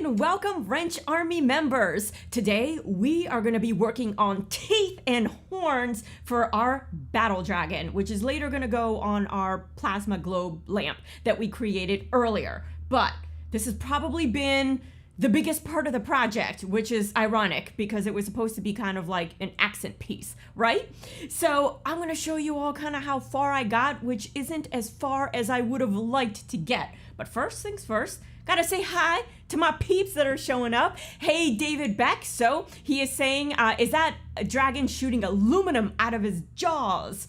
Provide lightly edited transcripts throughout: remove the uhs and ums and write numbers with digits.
and welcome Wrench Army members. Today we are going to be working on teeth and horns for our battle dragon, which is later going to go on our plasma globe lamp that we created earlier. But this has probably been the biggest part of the project, which is ironic because it was supposed to be kind of like an accent piece, right? So I'm going to show you all kind of how far I got, which isn't as far as I would have liked to get. But first things first, gotta say hi to my peeps that are showing up. Hey, David Beck. So he is saying, is that a dragon shooting aluminum out of his jaws?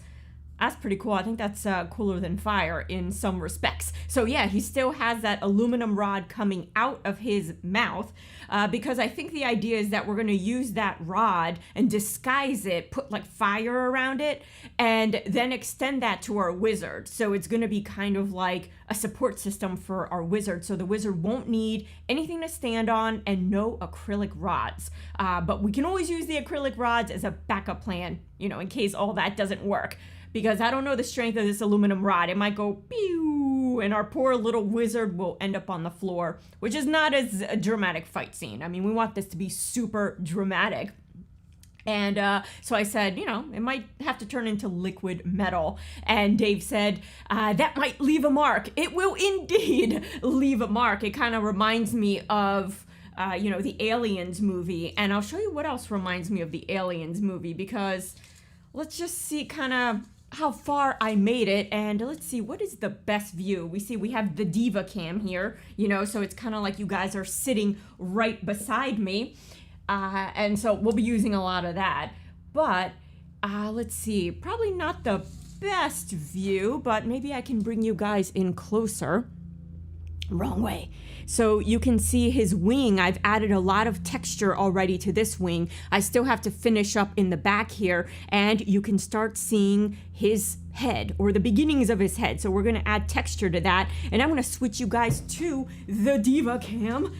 That's pretty cool. I think that's cooler than fire in some respects. So yeah, he still has that aluminum rod coming out of his mouth because I think the idea is that we're going to use that rod and disguise it, put like fire around it, and then extend that to our wizard. So it's going to be kind of like a support system for our wizard. So the wizard won't need anything to stand on and no acrylic rods. But we can always use the acrylic rods as a backup plan, you know, in case all that doesn't work. Because I don't know the strength of this aluminum rod. It might go pew, and our poor little wizard will end up on the floor, which is not as a dramatic fight scene. I mean, we want this to be super dramatic. And so I said, you know, it might have to turn into liquid metal. And Dave said, that might leave a mark. It will indeed leave a mark. It kind of reminds me of, you know, the Aliens movie. And I'll show you what else reminds me of the Aliens movie, because let's just see kind of how far I made it, and let's see what is the best view. We have the diva cam here, you know, so it's kind of like you guys are sitting right beside me, and so we'll be using a lot of that. But let's see, probably not the best view, but maybe I can bring you guys in closer. Wrong way. So you can see his wing. I've added a lot of texture already to this wing. I still have to finish up in the back here, and you can start seeing his head, or the beginnings of his head. So we're going to add texture to that, and I'm going to switch you guys to the diva cam,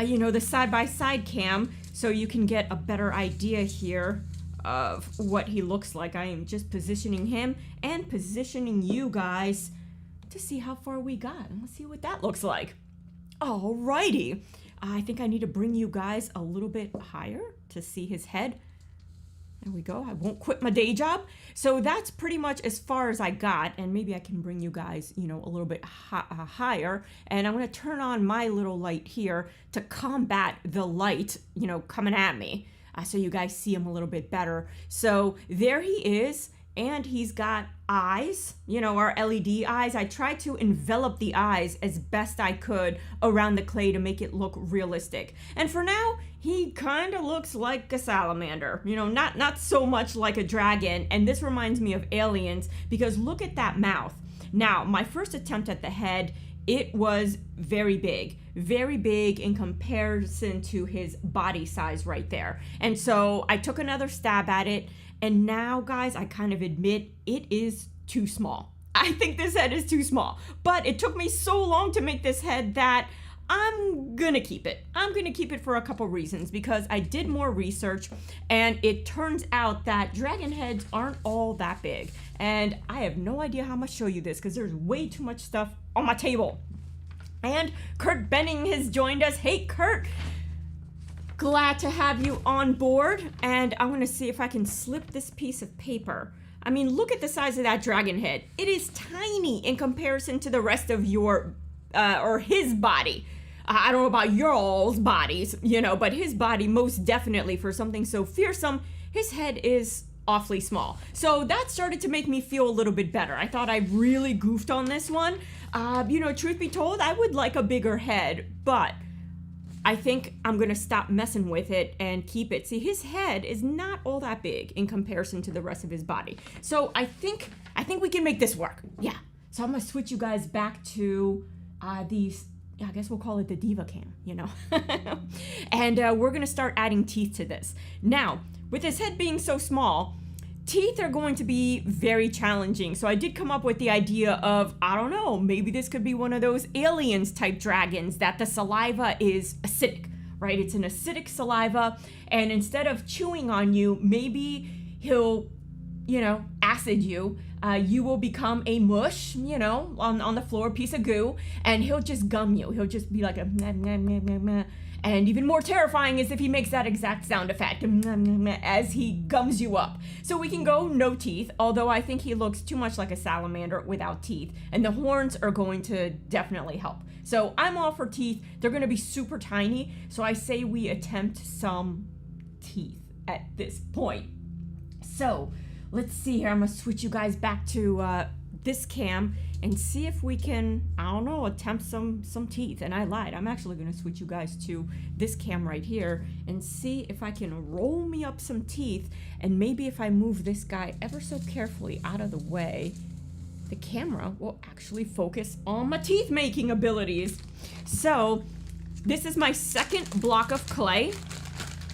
you know, the side-by-side cam, so you can get a better idea here of what he looks like. I am just positioning him and positioning you guys to see how far we got. And let's see what that looks like. Alrighty. I think I need to bring you guys a little bit higher to see his head. There we go. I won't quit my day job. So that's pretty much as far as I got. And maybe I can bring you guys, you know, a little bit higher. And I'm going to turn on my little light here to combat the light, you know, coming at me. So you guys see him a little bit better. So there he is. And he's got eyes, you know, our LED eyes. I tried to envelop the eyes as best I could around the clay to make it look realistic. And for now, he kind of looks like a salamander, you know, not so much like a dragon. And this reminds me of Aliens because look at that mouth. Now, my first attempt at the head, it was very big in comparison to his body size right there. And so I took another stab at it. And now, guys, I kind of admit it is too small. I think this head is too small. But it took me so long to make this head that I'm gonna keep it. I'm gonna keep it for a couple reasons, because I did more research and it turns out that dragon heads aren't all that big. And I have no idea how I'm gonna show you this because there's way too much stuff on my table. And Kurt Benning has joined us. Hey, Kurt. Glad to have you on board, and I'm going to see if I can slip this piece of paper. I mean, look at the size of that dragon head. It is tiny in comparison to the rest of your, or his body. I don't know about your all's bodies, you know, but his body most definitely, for something so fearsome, his head is awfully small. So that started to make me feel a little bit better. I thought I really goofed on this one. You know, truth be told, I would like a bigger head, but I think I'm going to stop messing with it and keep it. See, his head is not all that big in comparison to the rest of his body. So I think we can make this work. Yeah. So I'm going to switch you guys back to these, I guess we'll call it the diva cam, you know. And we're going to start adding teeth to this. Now, with his head being so small, teeth are going to be very challenging. So I did come up with the idea of, I don't know, maybe this could be one of those aliens type dragons that the saliva is acidic, right? It's an acidic saliva. And instead of chewing on you, maybe he'll, you know, acid you you will become a mush, you know, on the floor, piece of goo, and he'll just gum you. He'll just be like a meh, meh, meh, meh, meh. And even more terrifying is if he makes that exact sound effect as he gums you up. So we can go no teeth, although I think he looks too much like a salamander without teeth. And the horns are going to definitely help. So I'm all for teeth. They're going to be super tiny. So I say we attempt some teeth at this point. So let's see here. I'm going to switch you guys back to this cam and see if we can, I don't know, attempt some teeth. And I lied. I'm actually going to switch you guys to this cam right here and see if I can roll me up some teeth. And maybe if I move this guy ever so carefully out of the way, the camera will actually focus on my teeth making abilities. So this is my second block of clay.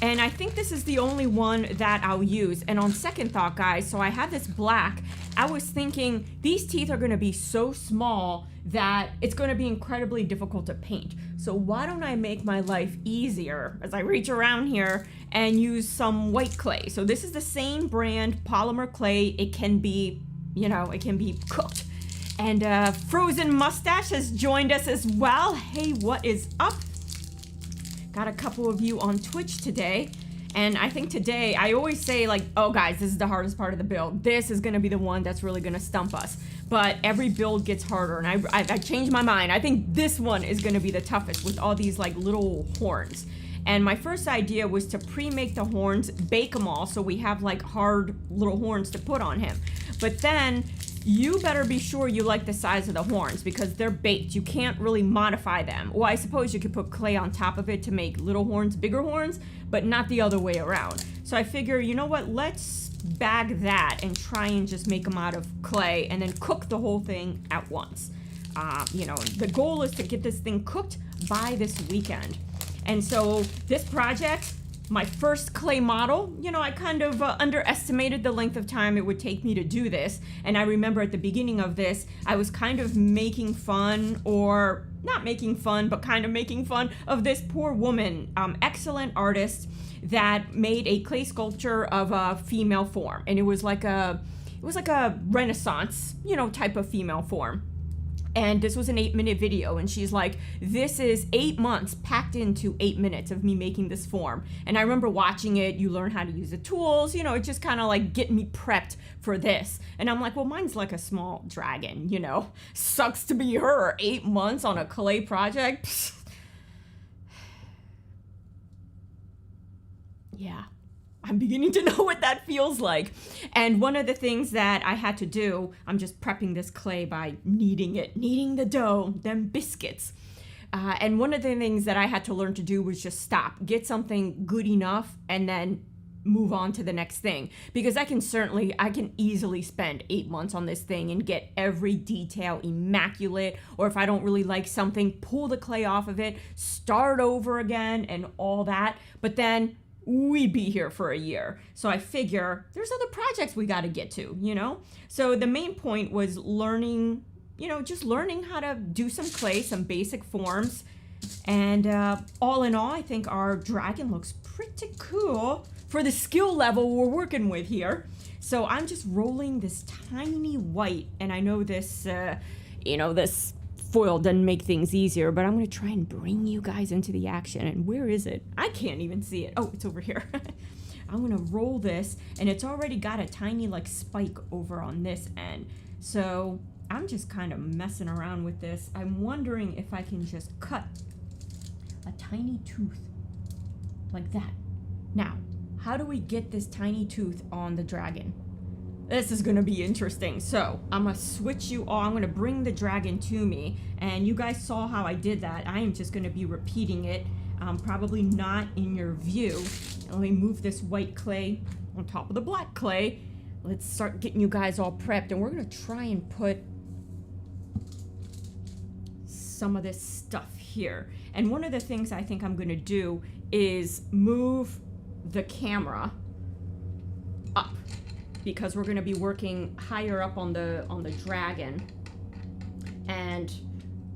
And I think this is the only one that I'll use. And on second thought, guys, so I have this black. I was thinking these teeth are going to be so small that it's going to be incredibly difficult to paint. So why don't I make my life easier as I reach around here and use some white clay. So this is the same brand polymer clay. It can be, you know, it can be cooked. And Frozen Mustache has joined us as well. Hey, what is up? Got a couple of you on Twitch today. And I think today, I always say like, oh guys, this is the hardest part of the build. This is gonna be the one that's really gonna stump us. But every build gets harder, and I changed my mind. I think this one is gonna be the toughest with all these like little horns. And my first idea was to pre-make the horns, bake them all, so we have like hard little horns to put on him. But then, you better be sure you like the size of the horns because they're baked. You can't really modify them. Well, I suppose you could put clay on top of it to make little horns bigger horns, but not the other way around. So I figure, you know what, let's bag that and try and just make them out of clay and then cook the whole thing at once. You know, the goal is to get this thing cooked by this weekend. And so this project, my first clay model, you know, I kind of underestimated the length of time it would take me to do this. And I remember at the beginning of this, I was kind of making fun, or not making fun, but kind of making fun of this poor woman, excellent artist that made a clay sculpture of a female form. And it was like a Renaissance, you know, type of female form. And this was an 8-minute video, and she's like, this is 8 months packed into 8 minutes of me making this form. And I remember watching it, you learn how to use the tools, you know, it just kind of like get me prepped for this. And I'm like, well, mine's like a small dragon, you know, sucks to be her. 8 months on a clay project. Psst. Yeah. I'm beginning to know what that feels like. And one of the things that I had to do, I'm just prepping this clay by kneading it, kneading the dough, them biscuits. And one of the things that I had to learn to do was just stop, get something good enough, and then move on to the next thing. Because I can easily spend 8 months on this thing and get every detail immaculate. Or if I don't really like something, pull the clay off of it, start over again, and all that. But then we'd be here for a year. So I figure there's other projects we got to get to, you know? So the main point was learning, you know, just learning how to do some clay, some basic forms. And all in all, I think our dragon looks pretty cool for the skill level we're working with here. So I'm just rolling this tiny white, and I know this, you know, this foil doesn't make things easier, but I'm going to try and bring you guys into the action. And where is it? I can't even see it. Oh, it's over here. I'm going to roll this, and it's already got a tiny like spike over on this end. So I'm just kind of messing around with this. I'm wondering if I can just cut a tiny tooth like that. Now, how do we get this tiny tooth on the dragon? This is gonna be interesting. So I'm gonna switch you all. I'm gonna bring the dragon to me, and you guys saw how I did that. I am just gonna be repeating it, probably not in your view. Let me move this white clay on top of the black clay. Let's start getting you guys all prepped, and we're gonna try and put some of this stuff here. And one of the things I think I'm gonna do is move the camera up, because we're going to be working higher up on the dragon, and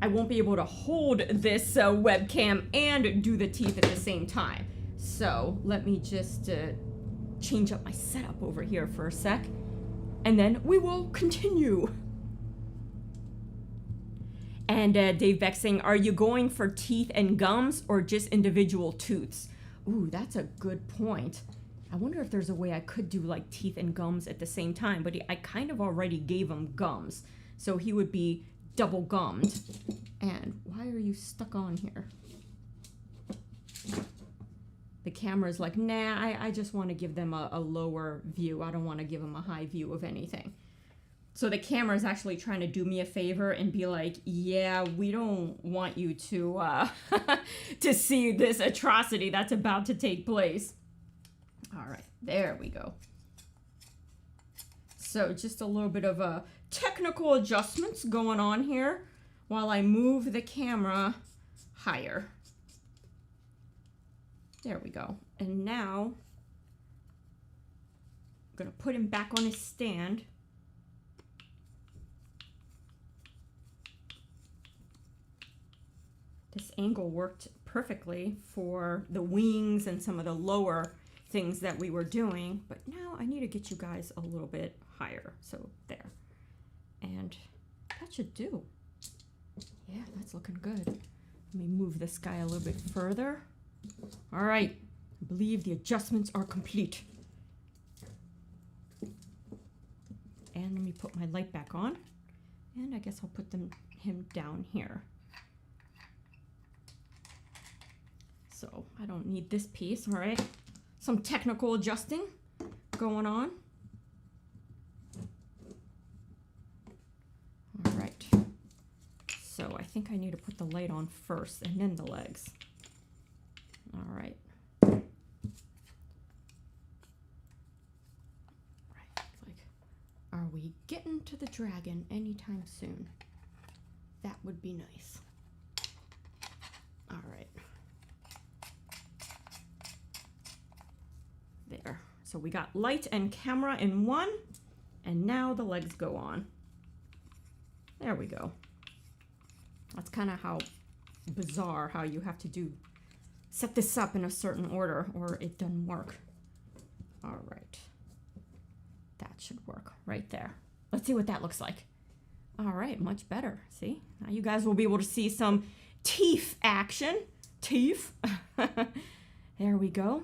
I won't be able to hold this webcam and do the teeth at the same time. So let me just change up my setup over here for a sec. and then we will continue. And Dave Beck saying, are you going for teeth and gums or just individual tooths? Ooh, that's a good point. I wonder if there's a way I could do like teeth and gums at the same time, but I kind of already gave him gums. So he would be double gummed. And why are you stuck on here? The camera's like, nah, I just want to give them a lower view. I don't want to give them a high view of anything. So the camera is actually trying to do me a favor and be like, yeah, we don't want you to to see this atrocity that's about to take place. All right, there we go. So just a little bit of technical adjustments going on here while I move the camera higher. There we go. And now I'm gonna put him back on his stand. This angle worked perfectly for the wings and some of the lower things that we were doing, but now I need to get you guys a little bit higher. So there. And that should do. Yeah, that's looking good. Let me move this guy a little bit further. All right, I believe the adjustments are complete. And let me put my light back on. And I guess I'll put him down here. So I don't need this piece, all right? Some technical adjusting going on. All right. So I think I need to put the light on first and then the legs. All right. Right. Like, are we getting to the dragon anytime soon? That would be nice. All right. There. So we got light and camera in one, and now the legs go on. There we go. That's kind of how bizarre how you have to set this up in a certain order or it doesn't work. All right. That should work right there. Let's see what that looks like. All right, much better. See? Now you guys will be able to see some teeth action. Teeth. There we go.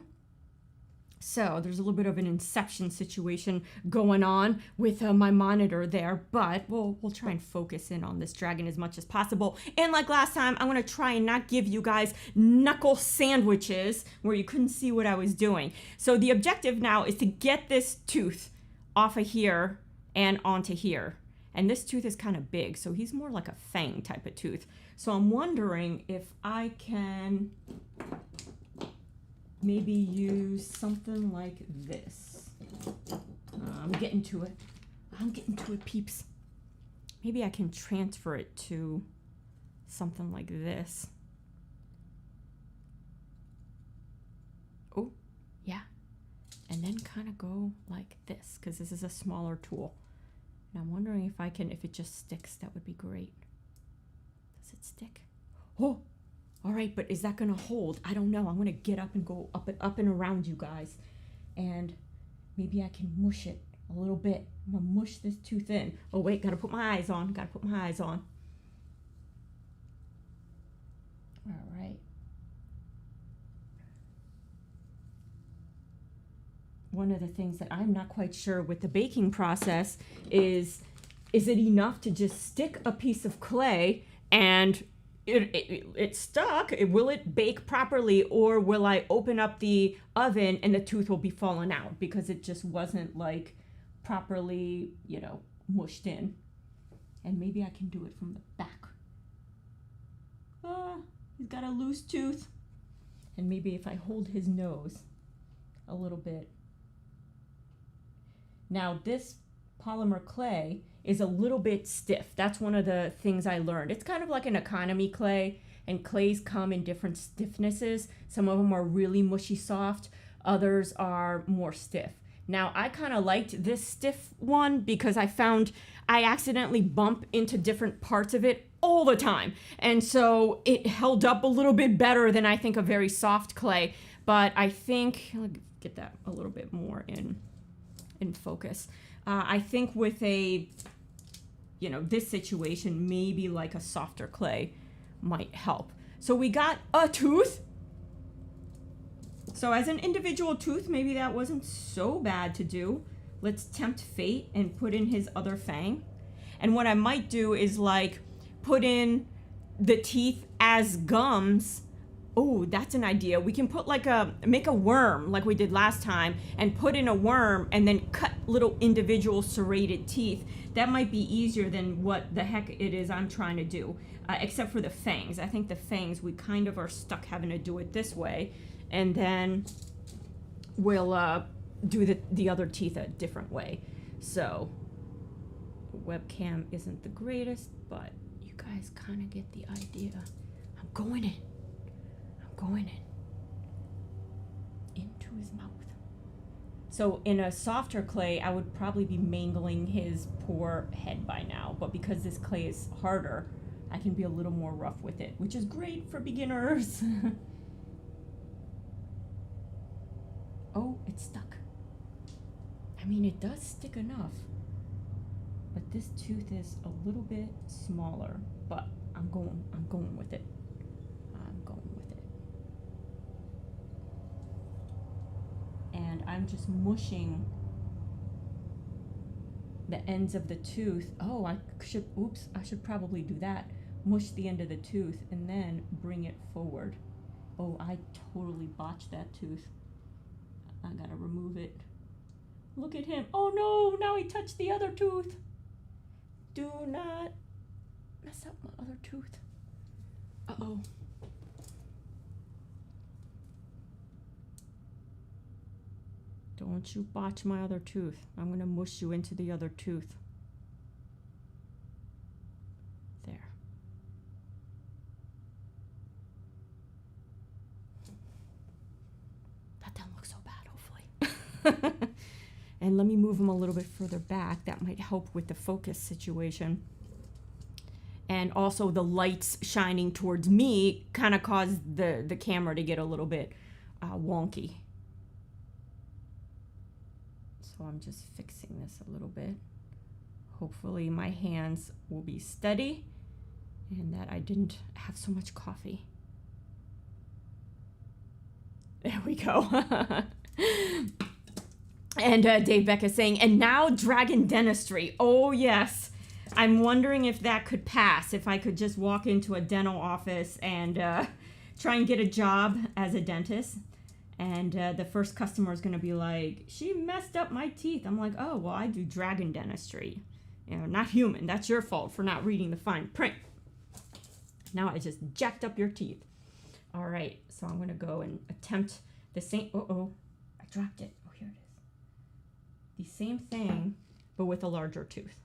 So there's a little bit of an inception situation going on with my monitor there, but we'll try and focus in on this dragon as much as possible. And like last time, I'm going to try and not give you guys knuckle sandwiches where you couldn't see what I was doing. So the objective now is to get this tooth off of here and onto here. And this tooth is kind of big, so he's more like a fang type of tooth. So I'm wondering if I can maybe use something like this. I'm getting to it. I'm getting to it, peeps. Maybe I can transfer it to something like this. Oh, yeah. And then kind of go like this, because this is a smaller tool. And I'm wondering if I can, if it just sticks, that would be great. Does it stick? Oh! All right, but is that gonna hold? I don't know. I'm gonna get up and go up and around you guys. And maybe I can mush it a little bit. I'm gonna mush this tooth in. Oh wait, gotta put my eyes on. Gotta put my eyes on. All right. One of the things that I'm not quite sure with the baking process is it enough to just stick a piece of clay and it's stuck? Will it bake properly, or will I open up the oven and the tooth will be falling out because it just wasn't like properly, you know, mushed in? And maybe I can do it from the back. He's got a loose tooth. And maybe if I hold his nose a little bit. Now this polymer clay is a little bit stiff. That's one of the things I learned. It's kind of like an economy clay, and clays come in different stiffnesses. Some of them are really mushy soft, others are more stiff. Now I kind of liked this stiff one because I found I accidentally bump into different parts of it all the time. And so it held up a little bit better than I think a very soft clay. But I think, I'll get that a little bit more in focus. I think with a, this situation, maybe like a softer clay might help. So we got a tooth. So as an individual tooth, maybe that wasn't so bad to do. Let's tempt fate and put in his other fang. And what I might do is like put in the teeth as gums. Oh, that's an idea. We can put make a worm like we did last time and put in a worm and then cut little individual serrated teeth. That might be easier than what the heck it is I'm trying to do, except for the fangs. I think the fangs, we kind of are stuck having to do it this way. And then we'll do the other teeth a different way. So webcam isn't the greatest, but you guys kind of get the idea. I'm going in into his mouth. So in a softer clay, I would probably be mangling his poor head by now, but because this clay is harder, I can be a little more rough with it, which is great for beginners. Oh, it's stuck. I mean, it does stick enough, but this tooth is a little bit smaller, but I'm going with it. I'm going with it. And I'm just mushing the ends of the tooth. Oh, I should probably do that. Mush the end of the tooth and then bring it forward. Oh, I totally botched that tooth. I gotta remove it. Look at him. Oh no, now he touched the other tooth. Do not mess up my other tooth. Uh-oh. Don't you botch my other tooth. I'm gonna mush you into the other tooth. There. That doesn't look so bad, hopefully. And let me move him a little bit further back. That might help with the focus situation. And also the lights shining towards me kind of caused the camera to get a little bit wonky. So I'm just fixing this a little bit. Hopefully my hands will be steady and that I didn't have so much coffee. There we go. And Dave Beck is saying, and now dragon dentistry. Oh yes. I'm wondering if that could pass, if I could just walk into a dental office and try and get a job as a dentist. And the first customer is going to be like, she messed up my teeth. I'm like, oh, well, I do dragon dentistry. Not human. That's your fault for not reading the fine print. Now I just jacked up your teeth. All right, so I'm going to go and attempt the same. Uh-oh, I dropped it. Oh, here it is. The same thing, but with a larger tooth.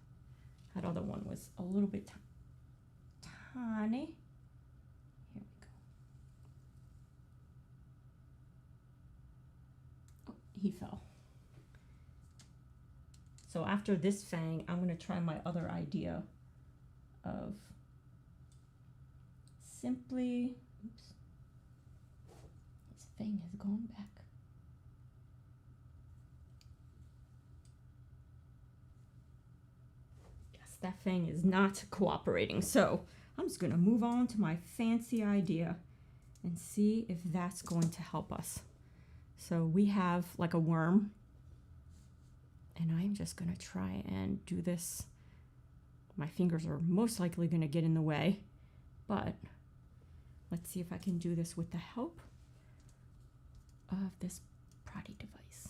That other one was a little bit tiny. Here we go. Oh, he fell. So after this fang, I'm going to try my other idea of simply, oops, his fang has gone back. That fang is not cooperating. So I'm just going to move on to my fancy idea and see if that's going to help us. So we have like a worm, and I'm just going to try and do this. My fingers are most likely going to get in the way, but let's see if I can do this with the help of this Prati device.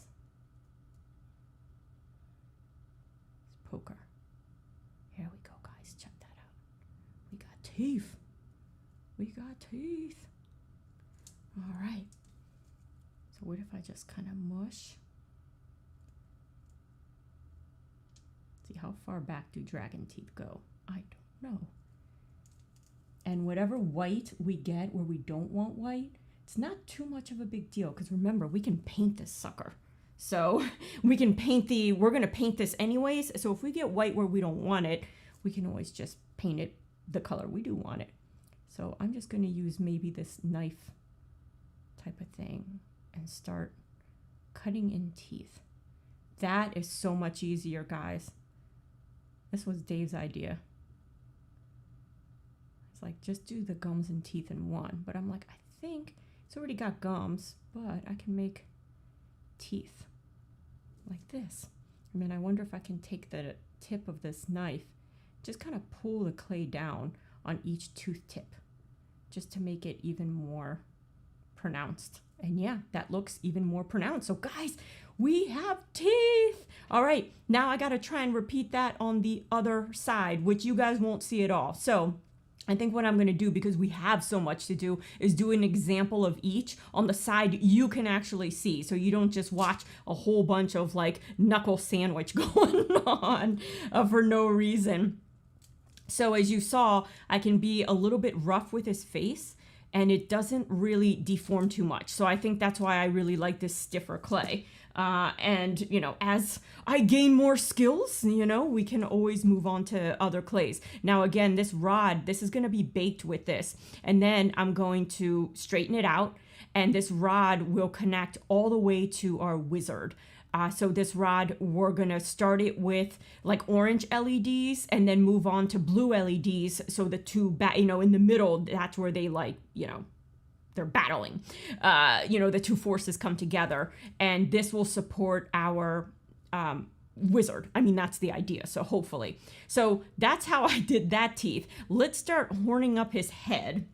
This poker. Here we go, guys. Check that out. We got teeth. We got teeth. All right. So what if I just kind of mush? See, how far back do dragon teeth go? I don't know. And whatever white we get where we don't want white, it's not too much of a big deal, because remember, we can paint this sucker. So we can paint we're going to paint this anyways. So if we get white where we don't want it, we can always just paint it the color we do want it. So I'm just going to use maybe this knife type of thing and start cutting in teeth. That is so much easier, guys. This was Dave's idea. It's like, just do the gums and teeth in one. But I'm like, I think it's already got gums, but I can make teeth like this. And then I wonder if I can take the tip of this knife, just kind of pull the clay down on each tooth tip, just to make it even more pronounced. And yeah, that looks even more pronounced. So guys, we have teeth. All right, now I gotta try and repeat that on the other side, which you guys won't see at all. So I think what I'm gonna do, because we have so much to do, is do an example of each on the side you can actually see. So you don't just watch a whole bunch of like knuckle sandwich going on for no reason. So as you saw, I can be a little bit rough with his face and it doesn't really deform too much. So I think that's why I really like this stiffer clay. And, you know, as I gain more skills, you know, we can always move on to other clays. Now, again, this rod, this is going to be baked with this. And then I'm going to straighten it out. And this rod will connect all the way to our wizard. So this rod, we're going to start it with like orange LEDs and then move on to blue LEDs. So the two, you know, in the middle, that's where they like, you know, they're battling. You know, the two forces come together and this will support our wizard. I mean, that's the idea. So hopefully. So that's how I did that teeth. Let's start horning up his head.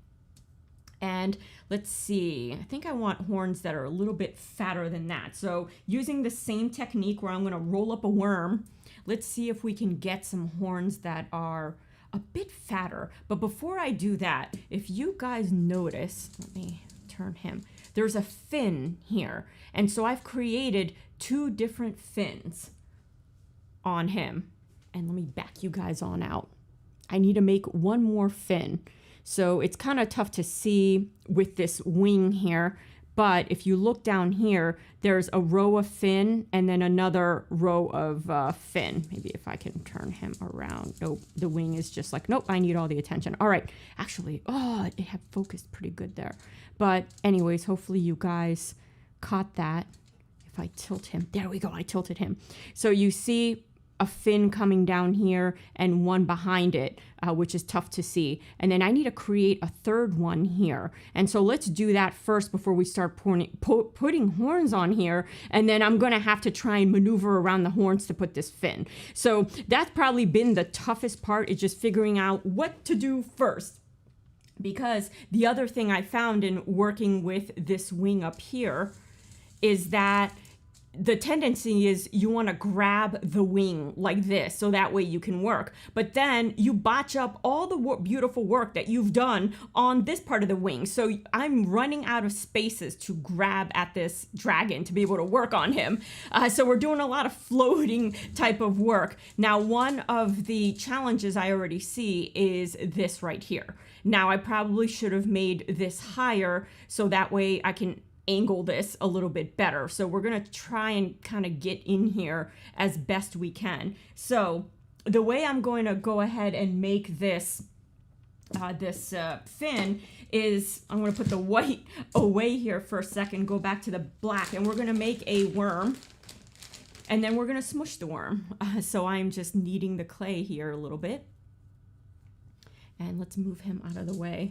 And let's see, I think I want horns that are a little bit fatter than that. So using the same technique where I'm going to roll up a worm, let's see if we can get some horns that are a bit fatter. But before I do that, if you guys notice, let me turn him, there's a fin here. And so I've created two different fins on him. And let me back you guys on out. I need to make one more fin. So it's kind of tough to see with this wing here, but if you look down here, there's a row of fin and then another row of fin. Maybe if I can turn him around. Nope, the wing is just like, nope, I need all the attention. All right, actually, oh, it had focused pretty good there. But anyways, hopefully you guys caught that. If I tilt him, there we go, I tilted him. So you see a fin coming down here and one behind it, which is tough to see. And then I need to create a third one here. And so let's do that first before we start putting horns on here. And then I'm gonna have to try and maneuver around the horns to put this fin. So that's probably been the toughest part, is just figuring out what to do first. Because the other thing I found in working with this wing up here is that the tendency is you want to grab the wing like this so that way you can work. But then you botch up all the beautiful work that you've done on this part of the wing. So I'm running out of spaces to grab at this dragon to be able to work on him. So we're doing a lot of floating type of work. Now, one of the challenges I already see is this right here. Now, I probably should have made this higher so that way I can angle this a little bit better. So we're going to try and kind of get in here as best we can. So the way I'm going to go ahead and make this fin is I'm going to put the white away here for a second, go back to the black, and we're going to make a worm. And then we're going to smush the worm. So I'm just kneading the clay here a little bit. And let's move him out of the way.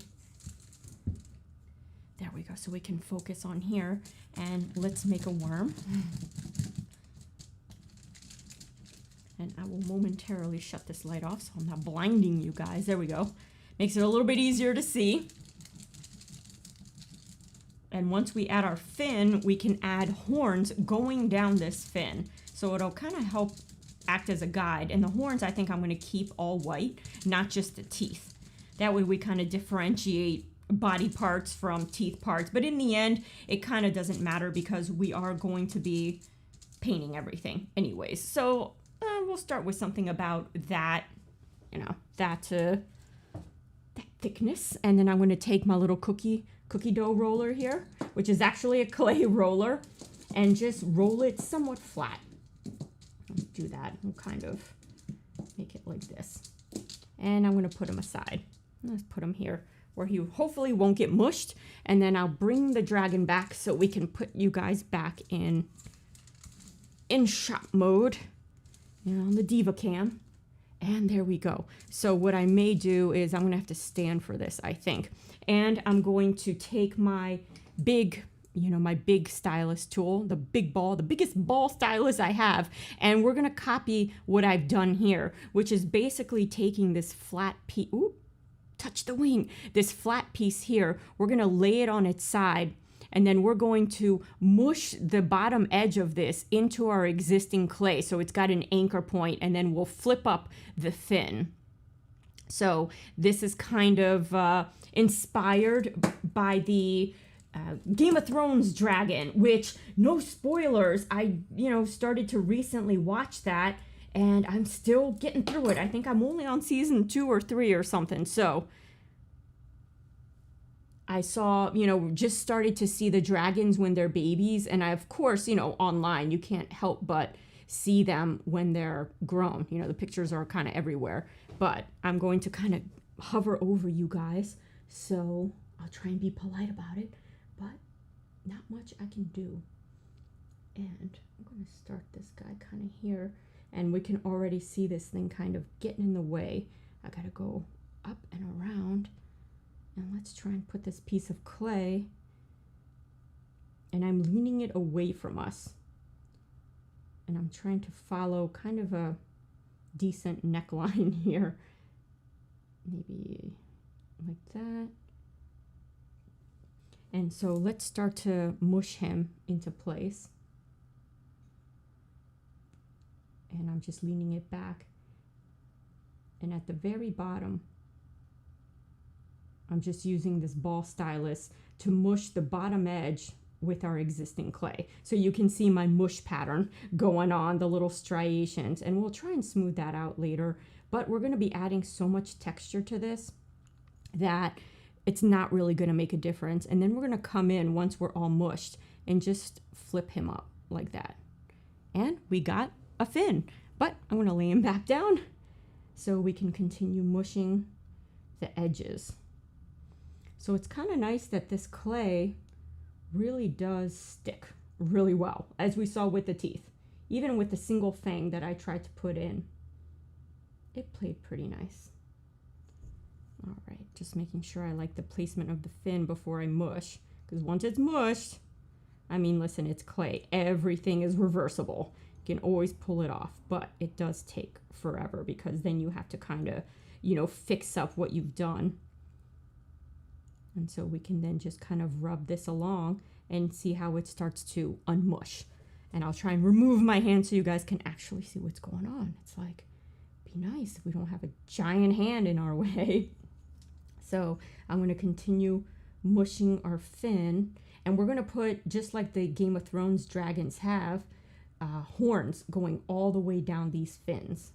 There we go, so we can focus on here, and let's make a worm. And I will momentarily shut this light off so I'm not blinding you guys. There we go. Makes it a little bit easier to see. And once we add our fin, we can add horns going down this fin. So it'll kind of help act as a guide. And the horns, I think I'm going to keep all white, not just the teeth. That way we kind of differentiate body parts from teeth parts, but in the end it kind of doesn't matter because we are going to be painting everything anyways. So we'll start with something about that, you know, that thickness, and then I'm going to take my little cookie dough roller here, which is actually a clay roller, and just roll it somewhat flat. Let's do that. We'll kind of make it like this, and I'm going to put them aside. Let's put them here where he hopefully won't get mushed. And then I'll bring the dragon back so we can put you guys back in in shop mode, and on the Diva Cam. And there we go. So what I may do is I'm gonna have to stand for this, I think. And I'm going to take my big, my big stylus tool, the biggest ball stylus I have. And we're gonna copy what I've done here, which is basically taking this flat piece, touch the wing, this flat piece here. We're gonna lay it on its side, and then we're going to mush the bottom edge of this into our existing clay. So it's got an anchor point, and then we'll flip up the fin. So this is kind of inspired by the Game of Thrones dragon, which, no spoilers, I, started to recently watch that, and I'm still getting through it. I think I'm only on season 2 or 3 or something. So I saw, just started to see the dragons when they're babies. And I, of course, online, you can't help but see them when they're grown. The pictures are kind of everywhere. But I'm going to kind of hover over you guys. So I'll try and be polite about it. But not much I can do. And I'm going to start this guy kind of here. And we can already see this thing kind of getting in the way. I got to go up and around. And let's try and put this piece of clay, and I'm leaning it away from us. And I'm trying to follow kind of a decent neckline here. Maybe like that. And so let's start to mush him into place. And I'm just leaning it back. And at the very bottom, I'm just using this ball stylus to mush the bottom edge with our existing clay. So you can see my mush pattern going on, the little striations, and we'll try and smooth that out later. But we're gonna be adding so much texture to this that it's not really gonna make a difference. And then we're gonna come in once we're all mushed and just flip him up like that. And we got a fin, but I'm gonna lay him back down so we can continue mushing the edges. So it's kind of nice that this clay really does stick really well, as we saw with the teeth. Even with the single fang that I tried to put in, it played pretty nice. All right, just making sure I like the placement of the fin before I mush, because once it's mushed, I mean, listen, it's clay. Everything is reversible. You can always pull it off, but it does take forever because then you have to kind of, fix up what you've done. And so we can then just kind of rub this along and see how it starts to unmush. And I'll try and remove my hand so you guys can actually see what's going on. It's like, be nice if we don't have a giant hand in our way. So I'm going to continue mushing our fin. And we're going to put, just like the Game of Thrones dragons have, horns going all the way down these fins.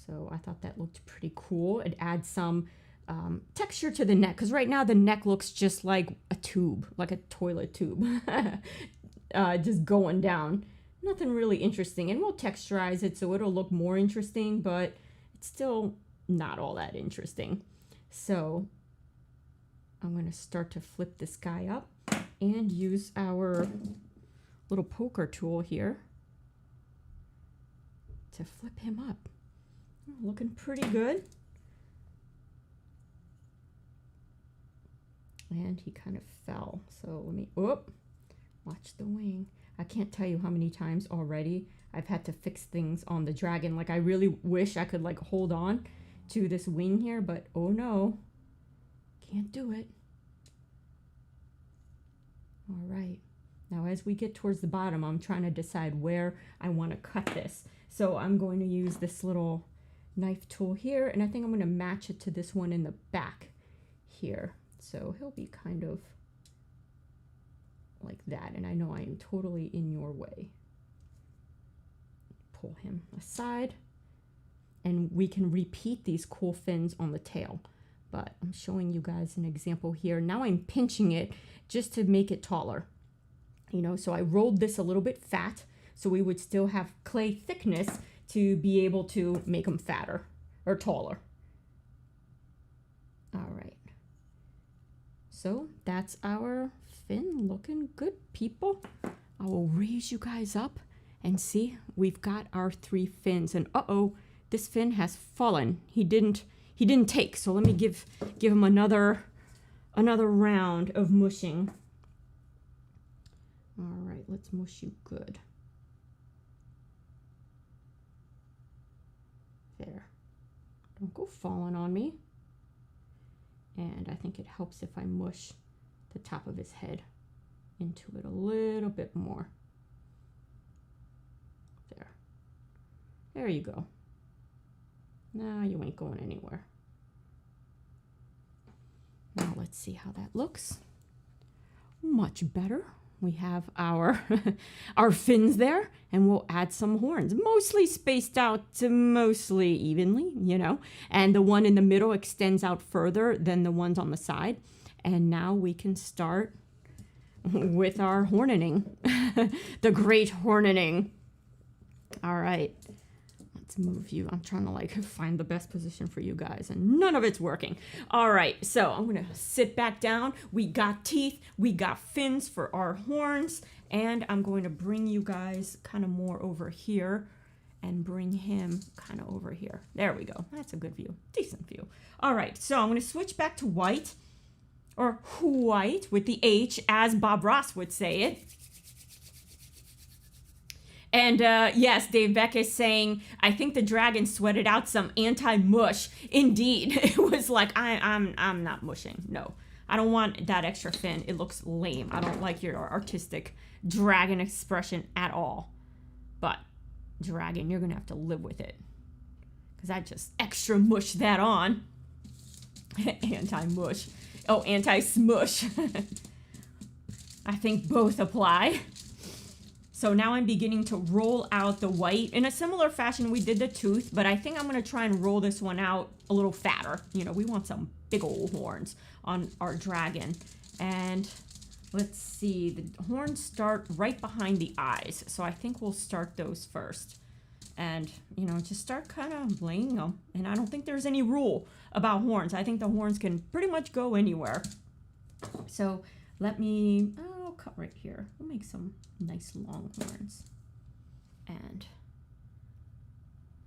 So I thought that looked pretty cool. It adds some texture to the neck, because right now the neck looks just like a tube, like a toilet tube, just going down. Nothing really interesting, and we'll texturize it so it'll look more interesting, but it's still not all that interesting. So I'm going to start to flip this guy up and use our little poker tool here to flip him up. Looking pretty good. And he kind of fell. So let me, watch the wing. I can't tell you how many times already I've had to fix things on the dragon. Like, I really wish I could hold on to this wing here, but oh no, can't do it. All right. Now, as we get towards the bottom, I'm trying to decide where I want to cut this. So I'm going to use this little knife tool here, and I think I'm going to match it to this one in the back here. So he'll be kind of like that. And I know I am totally in your way. Pull him aside. And we can repeat these cool fins on the tail. But I'm showing you guys an example here. Now I'm pinching it just to make it taller. So I rolled this a little bit fat so we would still have clay thickness to be able to make them fatter or taller. All right. So that's our fin looking good, people. I will raise you guys up and see, we've got our 3 fins, and uh-oh, this fin has fallen. He didn't take, so let me give him another round of mushing. All right, let's mush you good. There. Don't go falling on me. And I think it helps if I mush the top of his head into it a little bit more. There you go. Now you ain't going anywhere. Now let's see how that looks. Much better. We have our our fins there, and we'll add some horns, mostly spaced out to mostly evenly, you know, and the one in the middle extends out further than the ones on the side. And now we can start with our horning, the great horning. All right. Let's move you. I'm trying to like find the best position for you guys, and none of it's working. All right, so I'm gonna sit back down. We got teeth, we got fins for our horns, and I'm going to bring you guys kind of more over here and bring him kind of over here. There we go. That's a good view, decent view. All right, so I'm gonna switch back to white, or white with the H, as Bob Ross would say it. And yes, Dave Beck is saying, I think the dragon sweated out some anti-mush. Indeed, it was like, I'm not mushing. No, I don't want that extra fin. It looks lame. I don't like your artistic dragon expression at all. But dragon, you're gonna have to live with it, because I just extra mush that on. Anti-mush. Oh, anti-smush. I think both apply. So now I'm beginning to roll out the white in a similar fashion we did the tooth, but I think I'm going to try and roll this one out a little fatter. You know, we want some big old horns on our dragon. And let's see, the horns start right behind the eyes. So I think we'll start those first. And, you know, just start kind of laying them. And I don't think there's any rule about horns. I think the horns can pretty much go anywhere. So let me, I'll cut right here. We'll make some nice long horns. And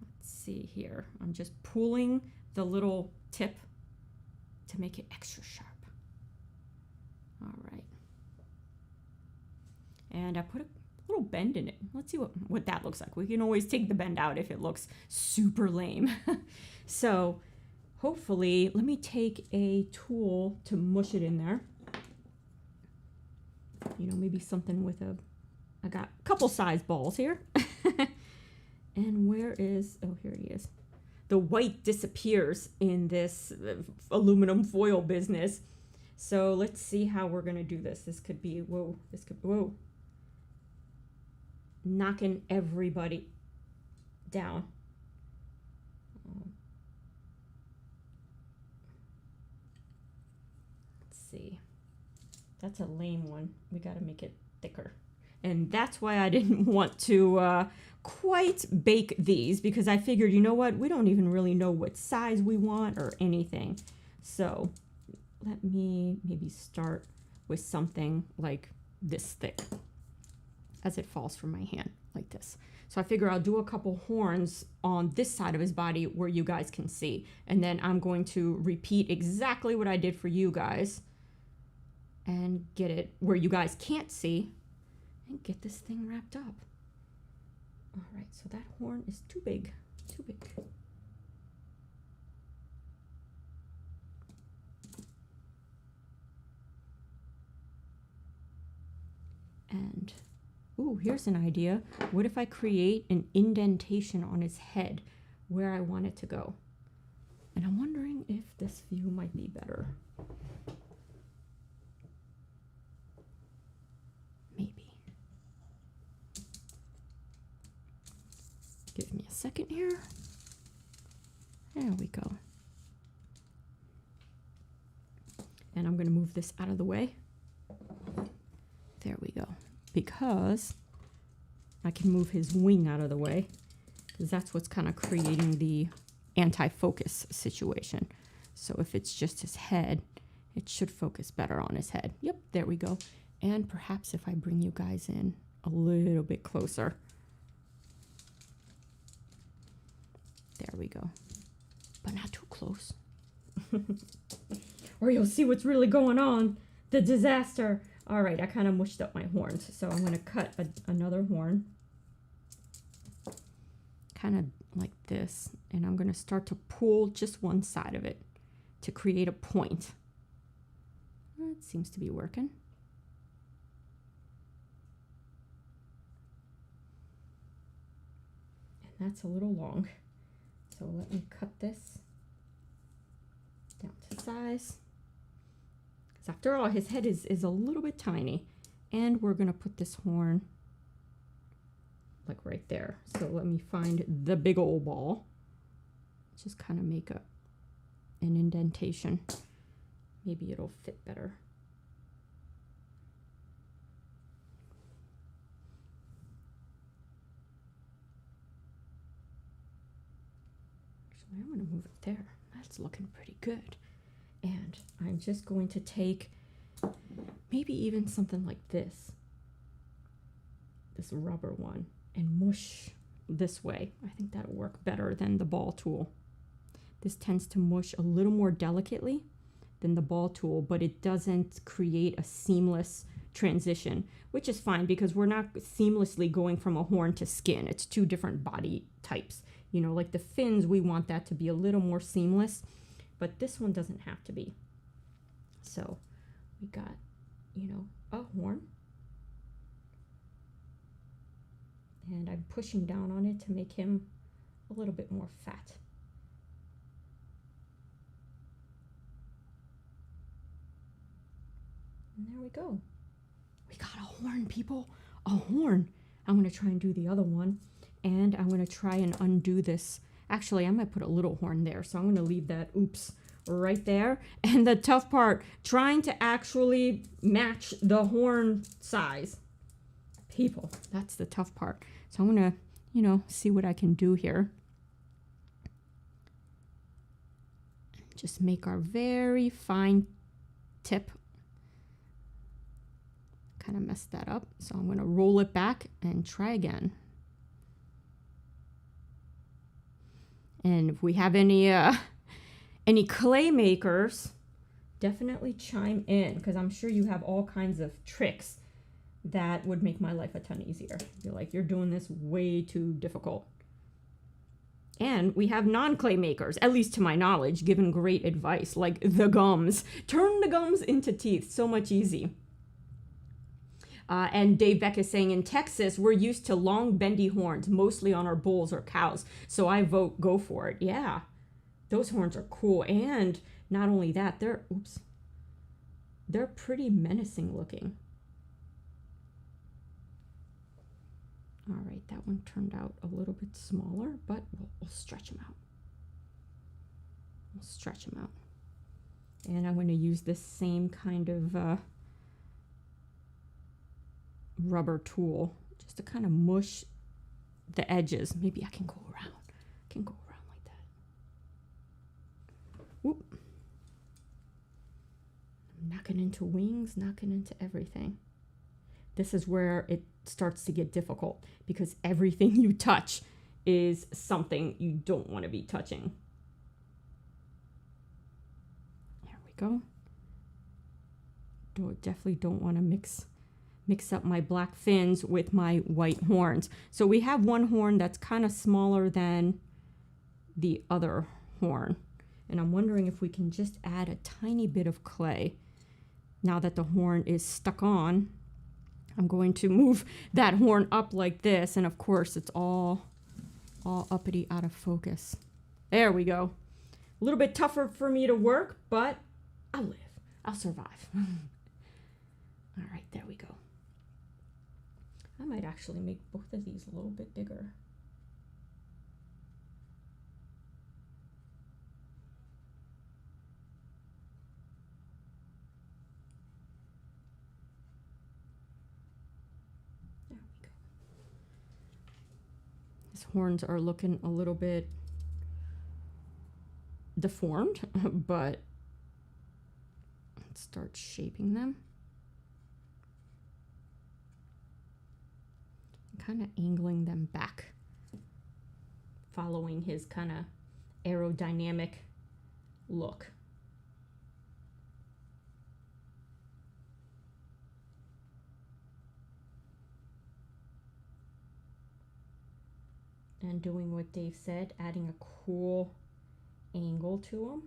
let's see here. I'm just pulling the little tip to make it extra sharp. All right. And I put a little bend in it. Let's see what that looks like. We can always take the bend out if it looks super lame. So hopefully, let me take a tool to mush it in there. You know, maybe something with I got a couple size balls here. And where is, oh, here he is. The white disappears in this aluminum foil business. So let's see how we're going to do this. This could be, whoa, whoa. Knocking everybody down. Let's see. That's a lame one. We got to make it thicker. And that's why I didn't want to quite bake these, because I figured, you know what? We don't even really know what size we want or anything. So let me maybe start with something like this thick as it falls from my hand, like this. So I figure I'll do a couple horns on this side of his body where you guys can see. And then I'm going to repeat exactly what I did for you guys and get it where you guys can't see and get this thing wrapped up. All right, so that horn is too big, too big. And, ooh, here's an idea. What if I create an indentation on his head where I want it to go? And I'm wondering if this view might be better. Maybe. Give me a second here. There we go. And I'm going to move this out of the way. There we go. Because I can move his wing out of the way, because that's what's kind of creating the anti-focus situation. So if it's just his head, it should focus better on his head. Yep, there we go. And perhaps if I bring you guys in a little bit closer. There we go. But not too close. Or you'll see what's really going on. The disaster. All right, I kind of mushed up my horns. So I'm going to cut another horn. Kind of like this. And I'm going to start to pull just one side of it to create a point. It seems to be working. And that's a little long. So let me cut this down to size. Because after all, his head is a little bit tiny. And we're going to put this horn like right there. So let me find the big old ball. Just kind of make an indentation. Maybe it'll fit better. Actually, I'm going to move it there. That's looking pretty good. And I'm just going to take maybe even something like this rubber one, and mush this way. I think that'll work better than the ball tool. This tends to mush a little more delicately than the ball tool, but it doesn't create a seamless transition, which is fine because we're not seamlessly going from a horn to skin. It's two different body types. You know, like the fins, we want that to be a little more seamless, but this one doesn't have to be. So we got, you know, a horn. And I'm pushing down on it to make him a little bit more fat. And there we go. We got a horn, people. A horn. I'm going to try and do the other one. And I'm going to try and undo this. Actually, I might put a little horn there. So I'm going to leave that, oops, right there. And the tough part, trying to actually match the horn size. People, that's the tough part. So I'm going to, you know, see what I can do here. Just make our very fine tip. Kind of messed that up. So I'm going to roll it back and try again. And if we have any clay makers, definitely chime in, because I'm sure you have all kinds of tricks that would make my life a ton easier. You're like, you're doing this way too difficult. And we have non-clay makers, at least to my knowledge, given great advice, like the gums. Turn the gums into teeth, so much easy. And Dave Beck is saying, in Texas, we're used to long, bendy horns, mostly on our bulls or cows. So I vote go for it. Yeah, those horns are cool. And not only that, they're pretty menacing looking. All right, that one turned out a little bit smaller, but we'll stretch them out. We'll stretch them out. And I'm going to use this same kind of rubber tool just to kind of mush the edges. Maybe I can go around. Like that. Whoop. I'm knocking into wings, knocking into everything. This is where it starts to get difficult because everything you touch is something you don't want to be touching. There we go. Definitely don't want to mix up my black fins with my white horns. So we have one horn that's kind of smaller than the other horn. And I'm wondering if we can just add a tiny bit of clay. Now that the horn is stuck on, I'm going to move that horn up like this. And of course, it's all uppity out of focus. There we go. A little bit tougher for me to work, but I'll live. I'll survive. All right, there we go. I might actually make both of these a little bit bigger. There we go. His horns are looking a little bit deformed, but let's start shaping them. kind of angling them back, following his kind of aerodynamic look. And doing what Dave said, adding a cool angle to them.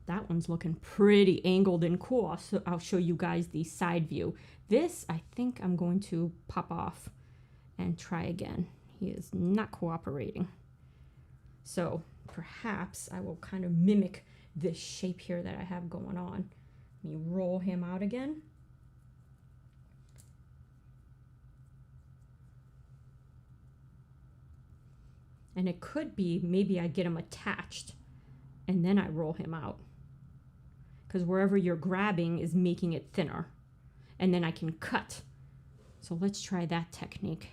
That one's looking pretty angled and cool. So I'll show you guys the side view. This, I think I'm going to pop off and try again. He is not cooperating. So perhaps I will kind of mimic this shape here that I have going on. Let me roll him out again. And it could be maybe I get him attached and then I roll him out. Because wherever you're grabbing is making it thinner. And then I can cut. So let's try that technique.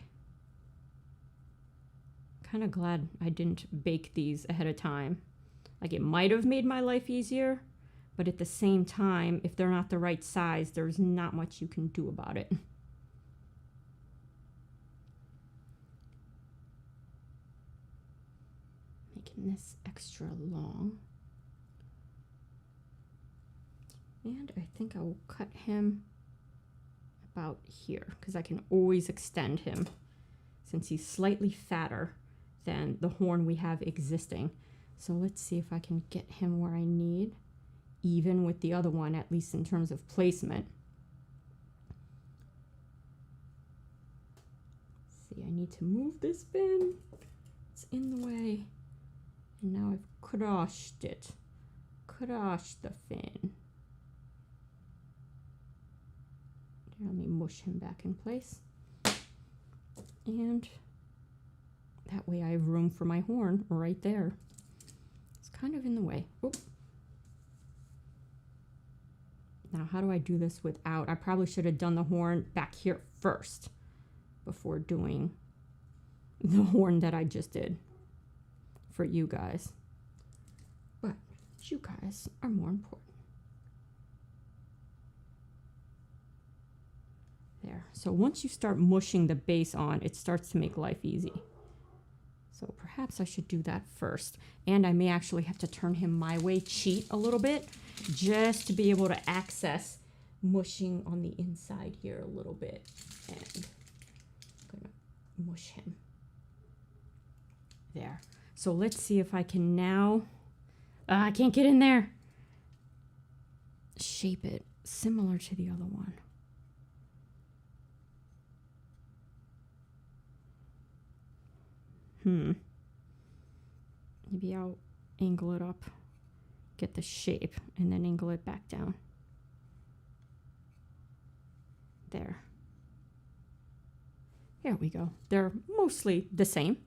Kind of glad I didn't bake these ahead of time. Like, it might have made my life easier, but at the same time, if they're not the right size, there's not much you can do about it. Making this extra long. And I think I will cut him about here, because I can always extend him since he's slightly fatter than the horn we have existing. So let's see if I can get him where I need, even with the other one, at least in terms of placement. See, I need to move this fin. It's in the way. And now I've crushed it. Crushed the fin. Let me mush him back in place. And that way I have room for my horn right there. It's kind of in the way. Oop. Now, how do I do this without? I probably should have done the horn back here first before doing the horn that I just did for you guys. But you guys are more important. There. So once you start mushing the base on, it starts to make life easy. So perhaps I should do that first. And I may actually have to turn him my way, cheat a little bit, just to be able to access mushing on the inside here a little bit. And I'm gonna mush him. There. So let's see if I can now, I can't get in there. Shape it similar to the other one. Maybe I'll angle it up, get the shape, and then angle it back down. There. There we go. They're mostly the same.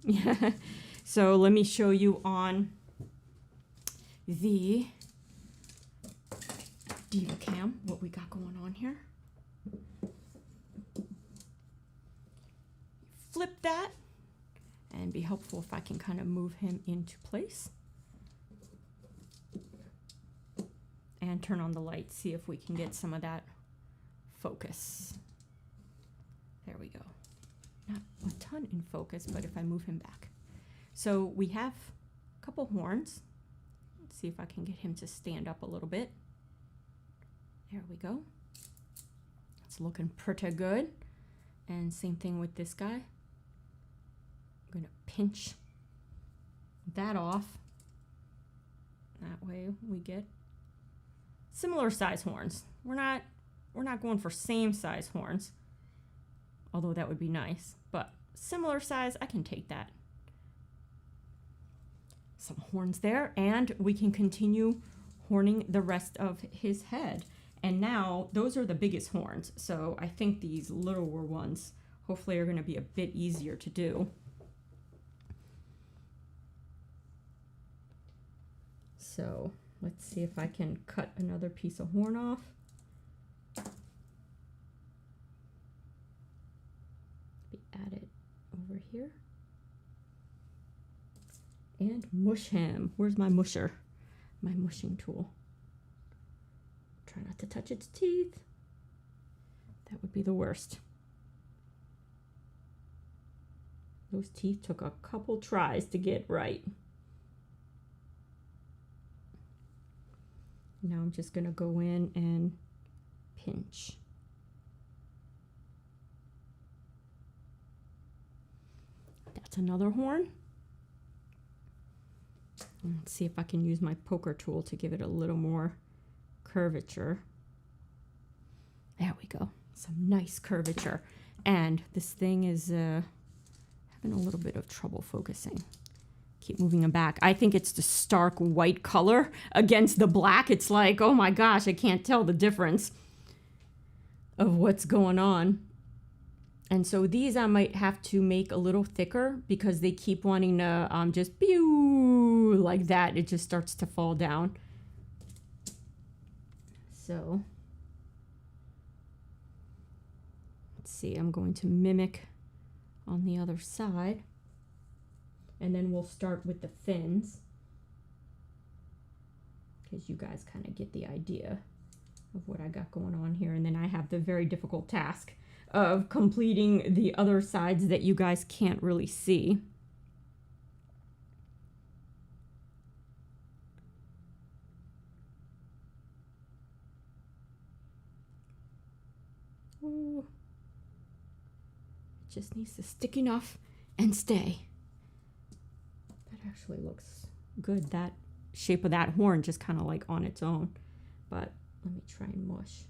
So let me show you on the DivaCam what we got going on here. Flip that. And be helpful if I can kind of move him into place. And turn on the light, see if we can get some of that focus. There we go. Not a ton in focus, but if I move him back. So we have a couple horns. Let's see if I can get him to stand up a little bit. There we go. It's looking pretty good. And same thing with this guy. I'm going to pinch that off. That way we get similar size horns. We're not going for same size horns, although that would be nice, but similar size, I can take that. Some horns there, and we can continue horning the rest of his head. And now those are the biggest horns, so I think these littler ones hopefully are going to be a bit easier to do. So let's see if I can cut another piece of horn off. Add it over here. And mush him. Where's my musher? My mushing tool. Try not to touch its teeth. That would be the worst. Those teeth took a couple tries to get right. Now I'm just gonna go in and pinch. That's another horn. Let's see if I can use my poker tool to give it a little more curvature. There we go. Some nice curvature. And this thing is having a little bit of trouble focusing. Keep moving them back. I think it's the stark white color against the black. It's like, oh my gosh, I can't tell the difference of what's going on. And so these I might have to make a little thicker because they keep wanting to just pew like that. It just starts to fall down. So let's see, I'm going to mimic on the other side. And then we'll start with the fins, because you guys kind of get the idea of what I got going on here. And then I have the very difficult task of completing the other sides that you guys can't really see. Ooh. It just needs to stick enough and stay. That actually looks good. That shape of that horn just kind of like on its own. But let me try and mush.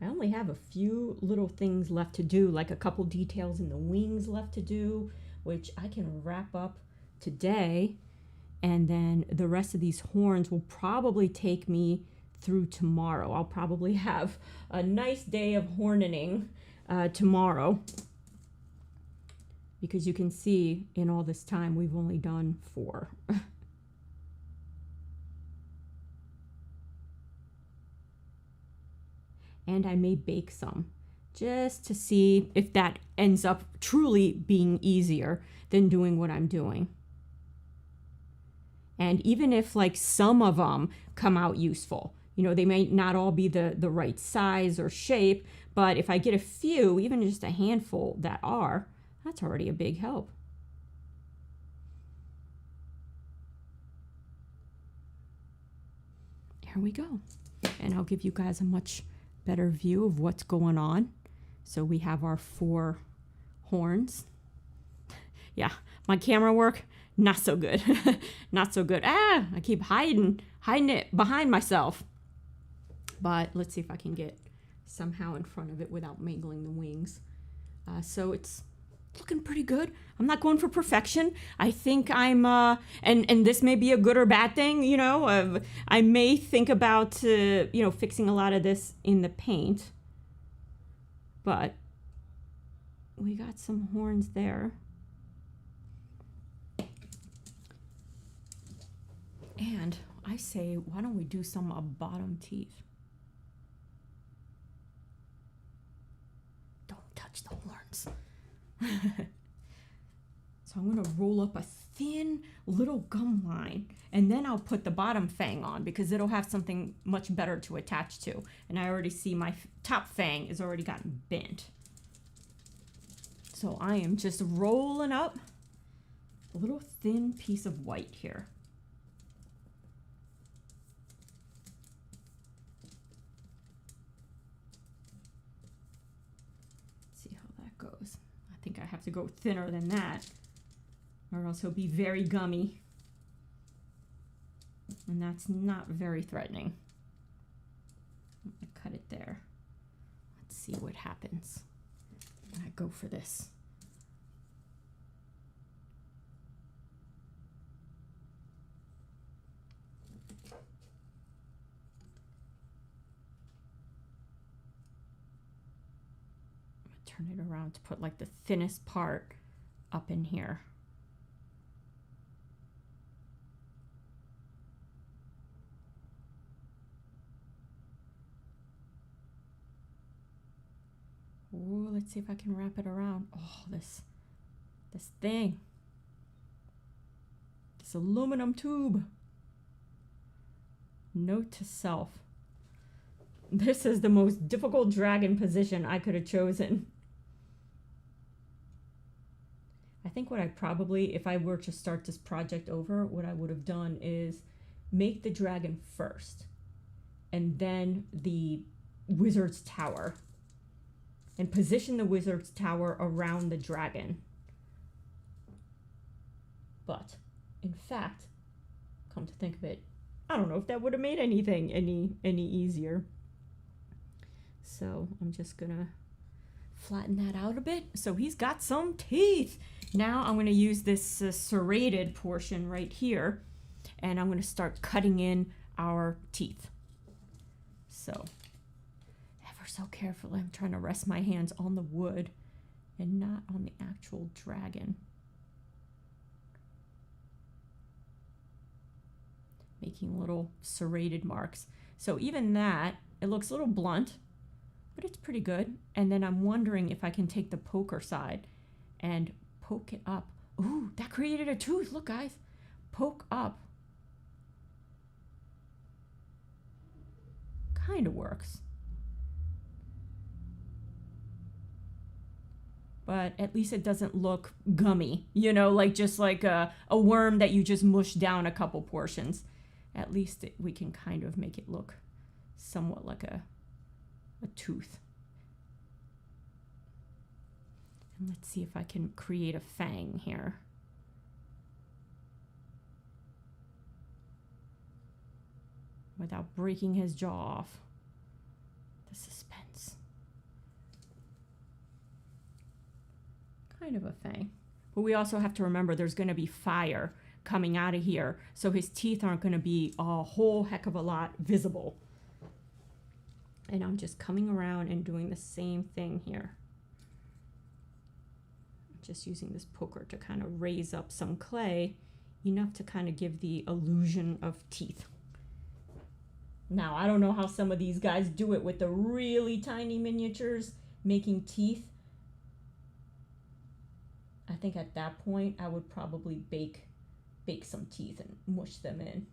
I only have a few little things left to do, like a couple details in the wings left to do, which I can wrap up today. And then the rest of these horns will probably take me through tomorrow. I'll probably have a nice day of horning tomorrow. Because you can see in all this time, we've only done 4. And I may bake some just to see if that ends up truly being easier than doing what I'm doing. And even if like some of them come out useful, you know, they may not all be the right size or shape, but if I get a few, even just a handful that are, that's already a big help. Here we go. And I'll give you guys a much better view of what's going on. So we have our 4 horns. Yeah, my camera work, not so good. Not so good. I keep hiding it behind myself. But let's see if I can get somehow in front of it without mangling the wings. So it's looking pretty good. I'm not going for perfection. I think I'm, and this may be a good or bad thing, you know, I may think about, you know, fixing a lot of this in the paint, but we got some horns there. And I say, why don't we do some bottom teeth? Don't touch the horns. So I'm going to roll up a thin little gum line, and then I'll put the bottom fang on because it'll have something much better to attach to. And I already see my top fang has already gotten bent. So I am just rolling up a little thin piece of white here. Let's see how that goes. I think I have to go thinner than that, or else he'll be very gummy. And that's not very threatening. I'm gonna cut it there. Let's see what happens when I go for this. Turn it around to put like the thinnest part up in here. Ooh, let's see if I can wrap it around. Oh, this thing. This aluminum tube. Note to self. This is the most difficult dragon position I could have chosen. think what I probably, if I were to start this project over, what I would have done is make the dragon first, and then the wizard's tower, and position the wizard's tower around the dragon. But in fact, come to think of it, I don't know if that would have made anything any easier. So I'm just gonna flatten that out a bit. So he's got some teeth. Now I'm gonna use this serrated portion right here, and I'm gonna start cutting in our teeth. So ever so carefully, I'm trying to rest my hands on the wood and not on the actual dragon. Making little serrated marks. So even that, it looks a little blunt, but it's pretty good. And then I'm wondering if I can take the poker side and poke it up. Ooh, that created a tooth. Look, guys. Poke up. Kind of works. But at least it doesn't look gummy, you know, like just like a worm that you just mush down a couple portions. At least we can kind of make it look somewhat like a tooth. And let's see if I can create a fang here. Without breaking his jaw off. The suspense. Kind of a fang. But we also have to remember there's going to be fire coming out of here, so his teeth aren't going to be a whole heck of a lot visible. And I'm just coming around and doing the same thing here. Just using this poker to kind of raise up some clay, enough to kind of give the illusion of teeth. Now, I don't know how some of these guys do it with the really tiny miniatures making teeth. I think at that point, I would probably bake some teeth and mush them in.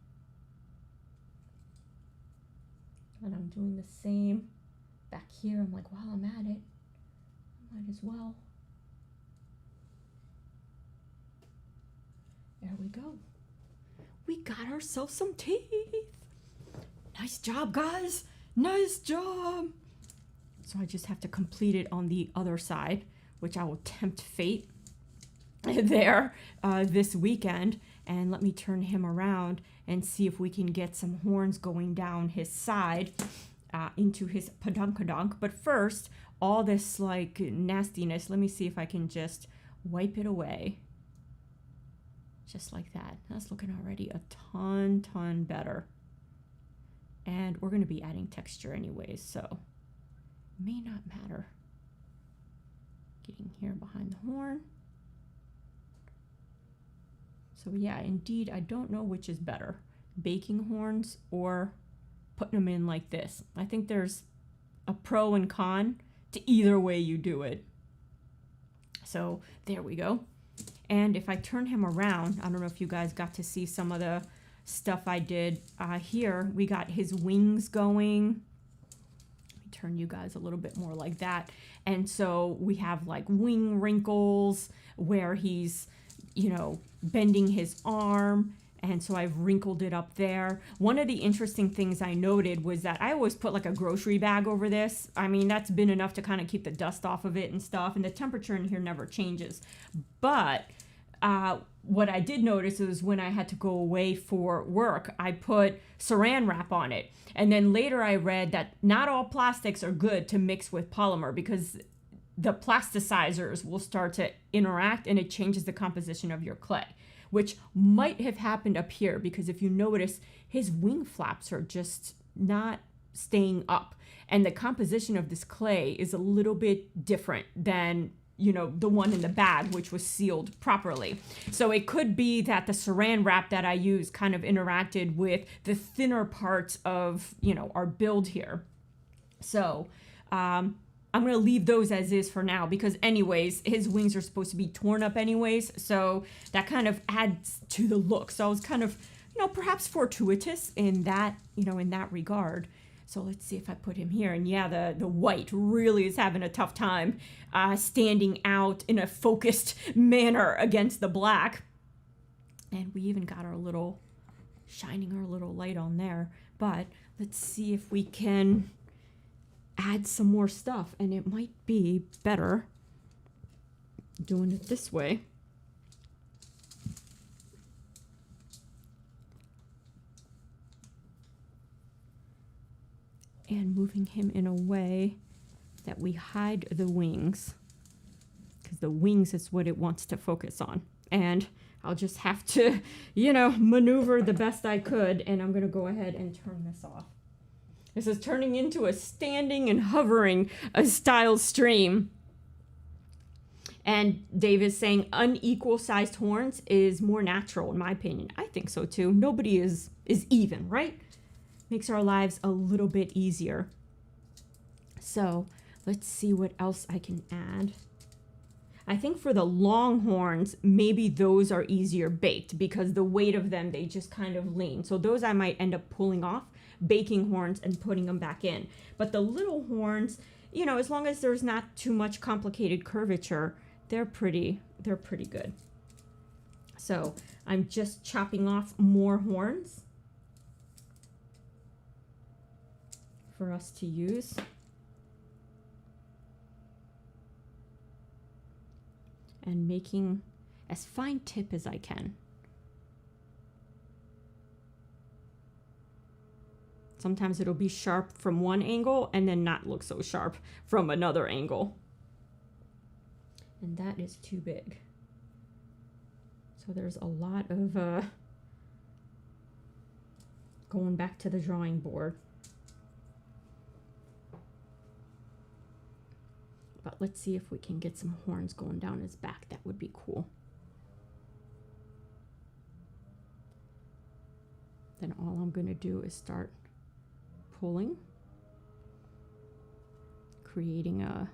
And I'm doing the same back here. I'm like, while I'm at it, I might as well. There we go. We got ourselves some teeth. Nice job, guys. Nice job. So I just have to complete it on the other side, which I will tempt fate there this weekend. And let me turn him around and see if we can get some horns going down his side into his padunkadunk. But first, all this like nastiness, let me see if I can just wipe it away. Just like that. That's looking already a ton better. And we're going to be adding texture anyways, so it may not matter. Getting here behind the horn. So yeah, indeed, I don't know which is better, baking horns or putting them in like this. I think there's a pro and con to either way you do it. So there we go. And if I turn him around, I don't know if you guys got to see some of the stuff I did here. We got his wings going. Let me turn you guys a little bit more like that. And so we have like wing wrinkles where he's, you know, bending his arm. And so I've wrinkled it up there. One of the interesting things I noted was that I always put like a grocery bag over this. I mean, that's been enough to kind of keep the dust off of it and stuff. And the temperature in here never changes. But what I did notice is when I had to go away for work, I put saran wrap on it. And then later I read that not all plastics are good to mix with polymer because the plasticizers will start to interact and it changes the composition of your clay, which might have happened up here because if you notice, his wing flaps are just not staying up. And the composition of this clay is a little bit different than, you know, the one in the bag, which was sealed properly. So it could be that the saran wrap that I used kind of interacted with the thinner parts of, you know, our build here. So I'm going to leave those as is for now because anyways, his wings are supposed to be torn up anyways. So that kind of adds to the look. So I was kind of, you know, perhaps fortuitous in that, you know, in that regard. So let's see if I put him here. And yeah, the white really is having a tough time standing out in a focused manner against the black. And we even got our little, shining our little light on there. But let's see if we can add some more stuff. And it might be better doing it this way. And moving him in a way that we hide the wings, because the wings is what it wants to focus on. And I'll just have to, you know, maneuver the best I could. And I'm going to go ahead and turn this off. This is turning into a standing and hovering style stream. And Dave is saying unequal sized horns is more natural, in my opinion. I think so too. Nobody is even, right? Makes our lives a little bit easier. So let's see what else I can add. I think for the long horns, maybe those are easier baked because the weight of them, they just kind of lean. So those I might end up pulling off, baking horns and putting them back in. But the little horns, you know, as long as there's not too much complicated curvature, they're pretty good. So I'm just chopping off more horns for us to use. And making as fine tip as I can. Sometimes it'll be sharp from one angle and then not look so sharp from another angle. And that is too big. So there's a lot of going back to the drawing board. But let's see if we can get some horns going down his back. That would be cool. Then all I'm going to do is start pulling, creating a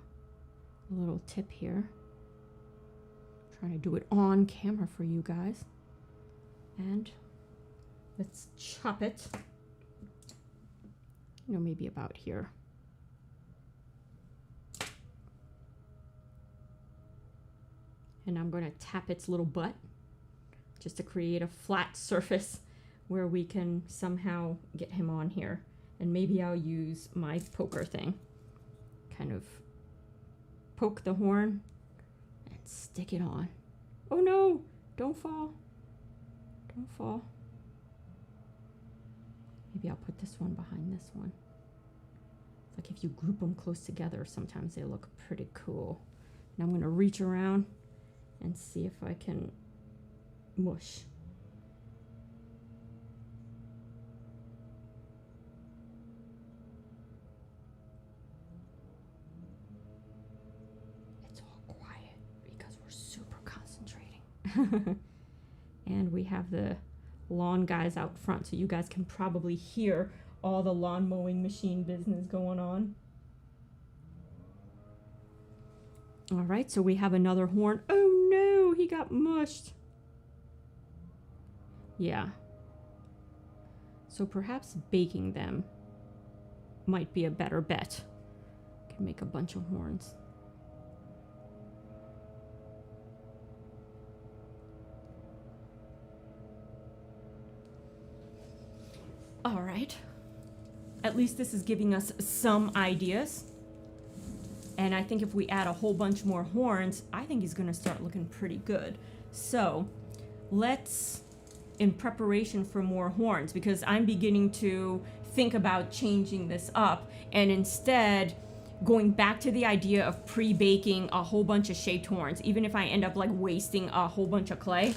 little tip here. Trying to do it on camera for you guys. And let's chop it. You know, maybe about here. And I'm going to tap its little butt just to create a flat surface where we can somehow get him on here. And maybe I'll use my poker thing. Kind of poke the horn and stick it on. Oh no, don't fall. Don't fall. Maybe I'll put this one behind this one. It's like if you group them close together, sometimes they look pretty cool. And I'm going to reach around and see if I can mush. It's all quiet because we're super concentrating. And we have the lawn guys out front, so you guys can probably hear all the lawn mowing machine business going on. All right, so we have another horn. Oh no, he got mushed. Yeah. So perhaps baking them might be a better bet. Can make a bunch of horns. All right. At least this is giving us some ideas. And I think if we add a whole bunch more horns, I think he's going to start looking pretty good. So let's, in preparation for more horns, because I'm beginning to think about changing this up and instead going back to the idea of pre-baking a whole bunch of shaped horns, even if I end up like wasting a whole bunch of clay,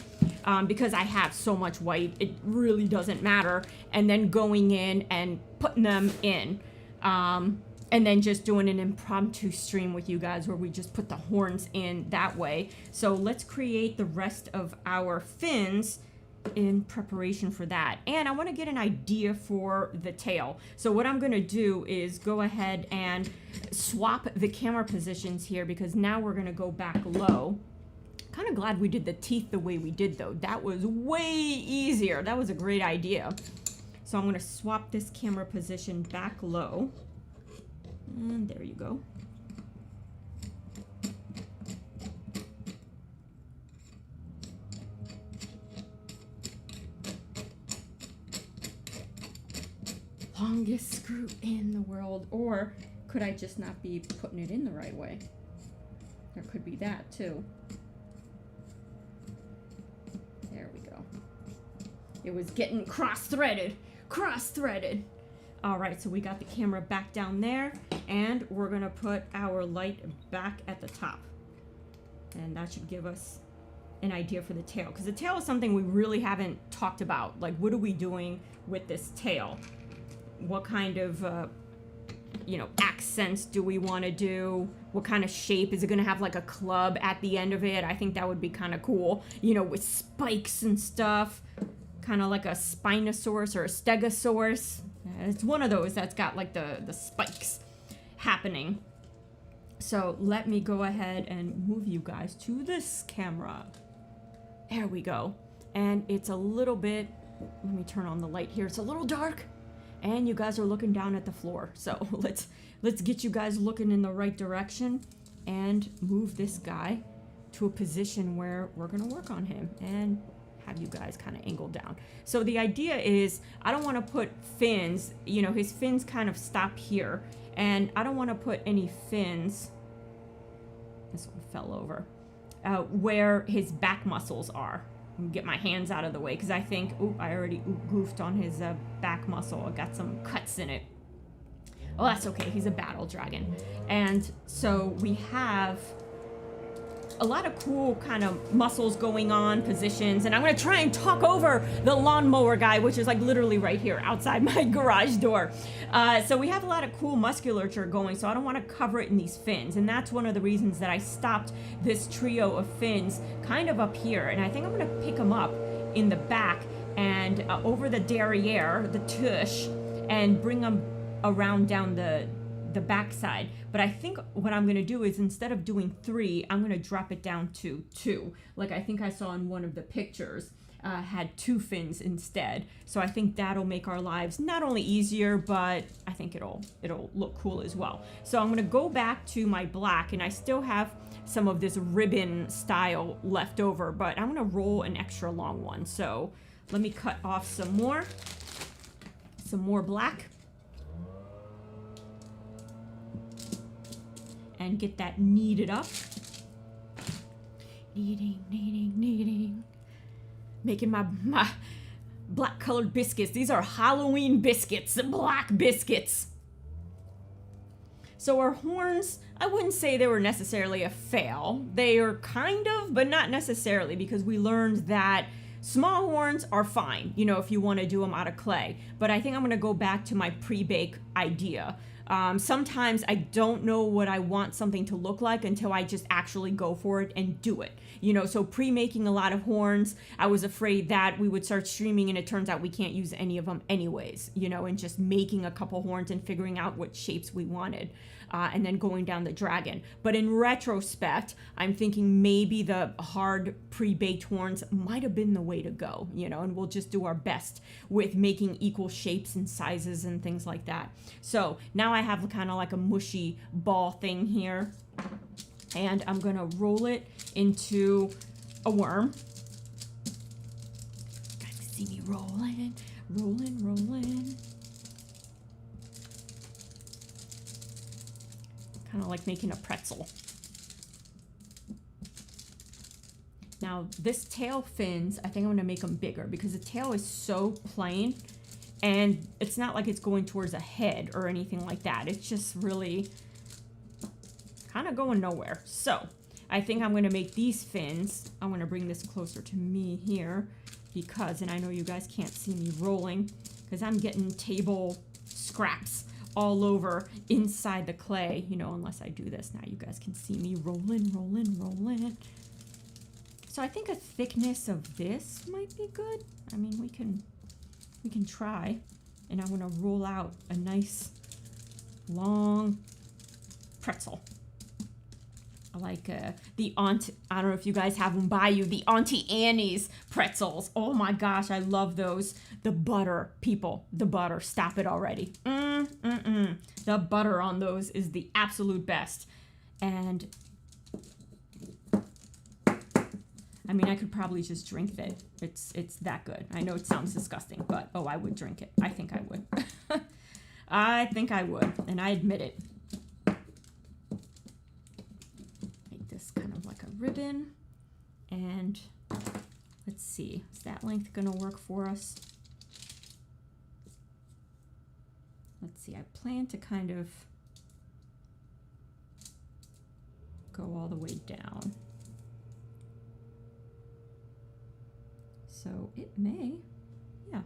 because I have so much white, it really doesn't matter. And then going in and putting them in. And then just doing an impromptu stream with you guys where we just put the horns in that way. So let's create the rest of our fins in preparation for that. And I want to get an idea for the tail. So what I'm going to do is go ahead and swap the camera positions here, because now we're going to go back low. Kind of glad we did the teeth the way we did though. That was way easier. That was a great idea. So I'm going to swap this camera position back low. And there you go. Longest screw in the world. Or could I just not be putting it in the right way? There could be that too. There we go. It was getting cross-threaded. Cross-threaded. All right, so we got the camera back down there, and we're gonna put our light back at the top. And that should give us an idea for the tail, because the tail is something we really haven't talked about. Like, what are we doing with this tail? What kind of, you know, accents do we want to do? What kind of shape? Is it going to have like a club at the end of it? I think that would be kind of cool, you know, with spikes and stuff. Kind of like a Spinosaurus or a Stegosaurus. It's one of those that's got like the spikes happening. So let me go ahead and move you guys to this camera. There we go. And it's a little bit, let me turn on the light here. It's a little dark. And you guys are looking down at the floor. So let's get you guys looking in the right direction and move this guy to a position where we're gonna work on him and have you guys kind of angled down. So the idea is I don't want to put fins, you know, his fins kind of stop here, and I don't want to put any fins, this one fell over, where his back muscles are. Get my hands out of the way because I think, oop, I already goofed on his back muscle. I got some cuts in it. Oh, that's okay. He's a battle dragon. And so we have a lot of cool kind of muscles going on, positions, and I'm going to try and talk over the lawnmower guy, which is like literally right here outside my garage door. So we have a lot of cool musculature going, so I don't want to cover it in these fins, and that's one of the reasons that I stopped this trio of fins kind of up here, and I think I'm going to pick them up in the back and over the derriere, the tush, and bring them around down the backside. But I think what I'm going to do is instead of doing 3, I'm going to drop it down to 2. Like I think I saw in one of the pictures, had 2 fins instead. So I think that'll make our lives not only easier, but I think it'll look cool as well. So I'm going to go back to my black, and I still have some of this ribbon style left over, but I'm going to roll an extra long one. So let me cut off some more black. And get that kneaded up. Kneading. Making my black colored biscuits. These are Halloween biscuits, black biscuits. So our horns, I wouldn't say they were necessarily a fail. They are kind of, but not necessarily, because we learned that small horns are fine, you know, if you want to do them out of clay. But I think I'm going to go back to my pre-bake idea. Sometimes I don't know what I want something to look like until I just actually go for it and do it. You know, so pre-making a lot of horns, I was afraid that we would start streaming and it turns out we can't use any of them anyways, you know, and just making a couple horns and figuring out what shapes we wanted. And then going down the dragon. But in retrospect, I'm thinking maybe the hard pre-baked horns might have been the way to go, you know, and we'll just do our best with making equal shapes and sizes and things like that. So now I have kind of like a mushy ball thing here, and I'm gonna roll it into a worm. You guys can see me rolling. Kind of like making a pretzel. Now this tail fins, I think I'm gonna make them bigger because the tail is so plain and it's not like it's going towards a head or anything like that. It's just really kind of going nowhere. So I think I'm gonna make these fins. I'm gonna bring this closer to me here because, and I know you guys can't see me rolling because I'm getting table scraps all over inside the clay, you know, unless I do this. Now you guys can see me rolling. So I think a thickness of this might be good. I mean, we can try. And I want to roll out a nice long pretzel. like the aunt, I don't know if you guys have them by you, the Auntie Annie's pretzels. Oh my gosh, I love those. The butter, people, the butter, stop it already. The butter on those is the absolute best. And I mean, I could probably just drink it. It's that good. I know it sounds disgusting, but oh, I would drink it. I think I would. I think I would, and I admit it. Make this kind of like a ribbon, and let's see, is that length gonna work for us? Let's see, I plan to kind of go all the way down. So it may, yeah.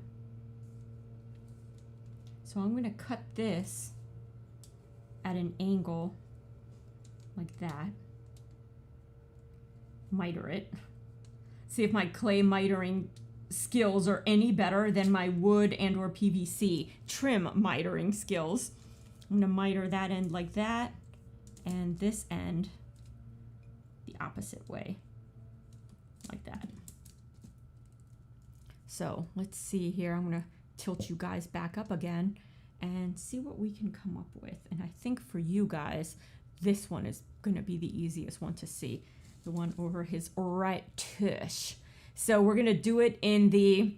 So I'm gonna cut this at an angle like that. Miter it. See if my clay mitering skills are any better than my wood and or PVC trim mitering skills. I'm gonna miter that end like that and this end the opposite way, like that. So let's see here. I'm gonna tilt you guys back up again and see what we can come up with. And I think for you guys, this one is gonna be the easiest one to see. The one over his right tush. So we're gonna do it in the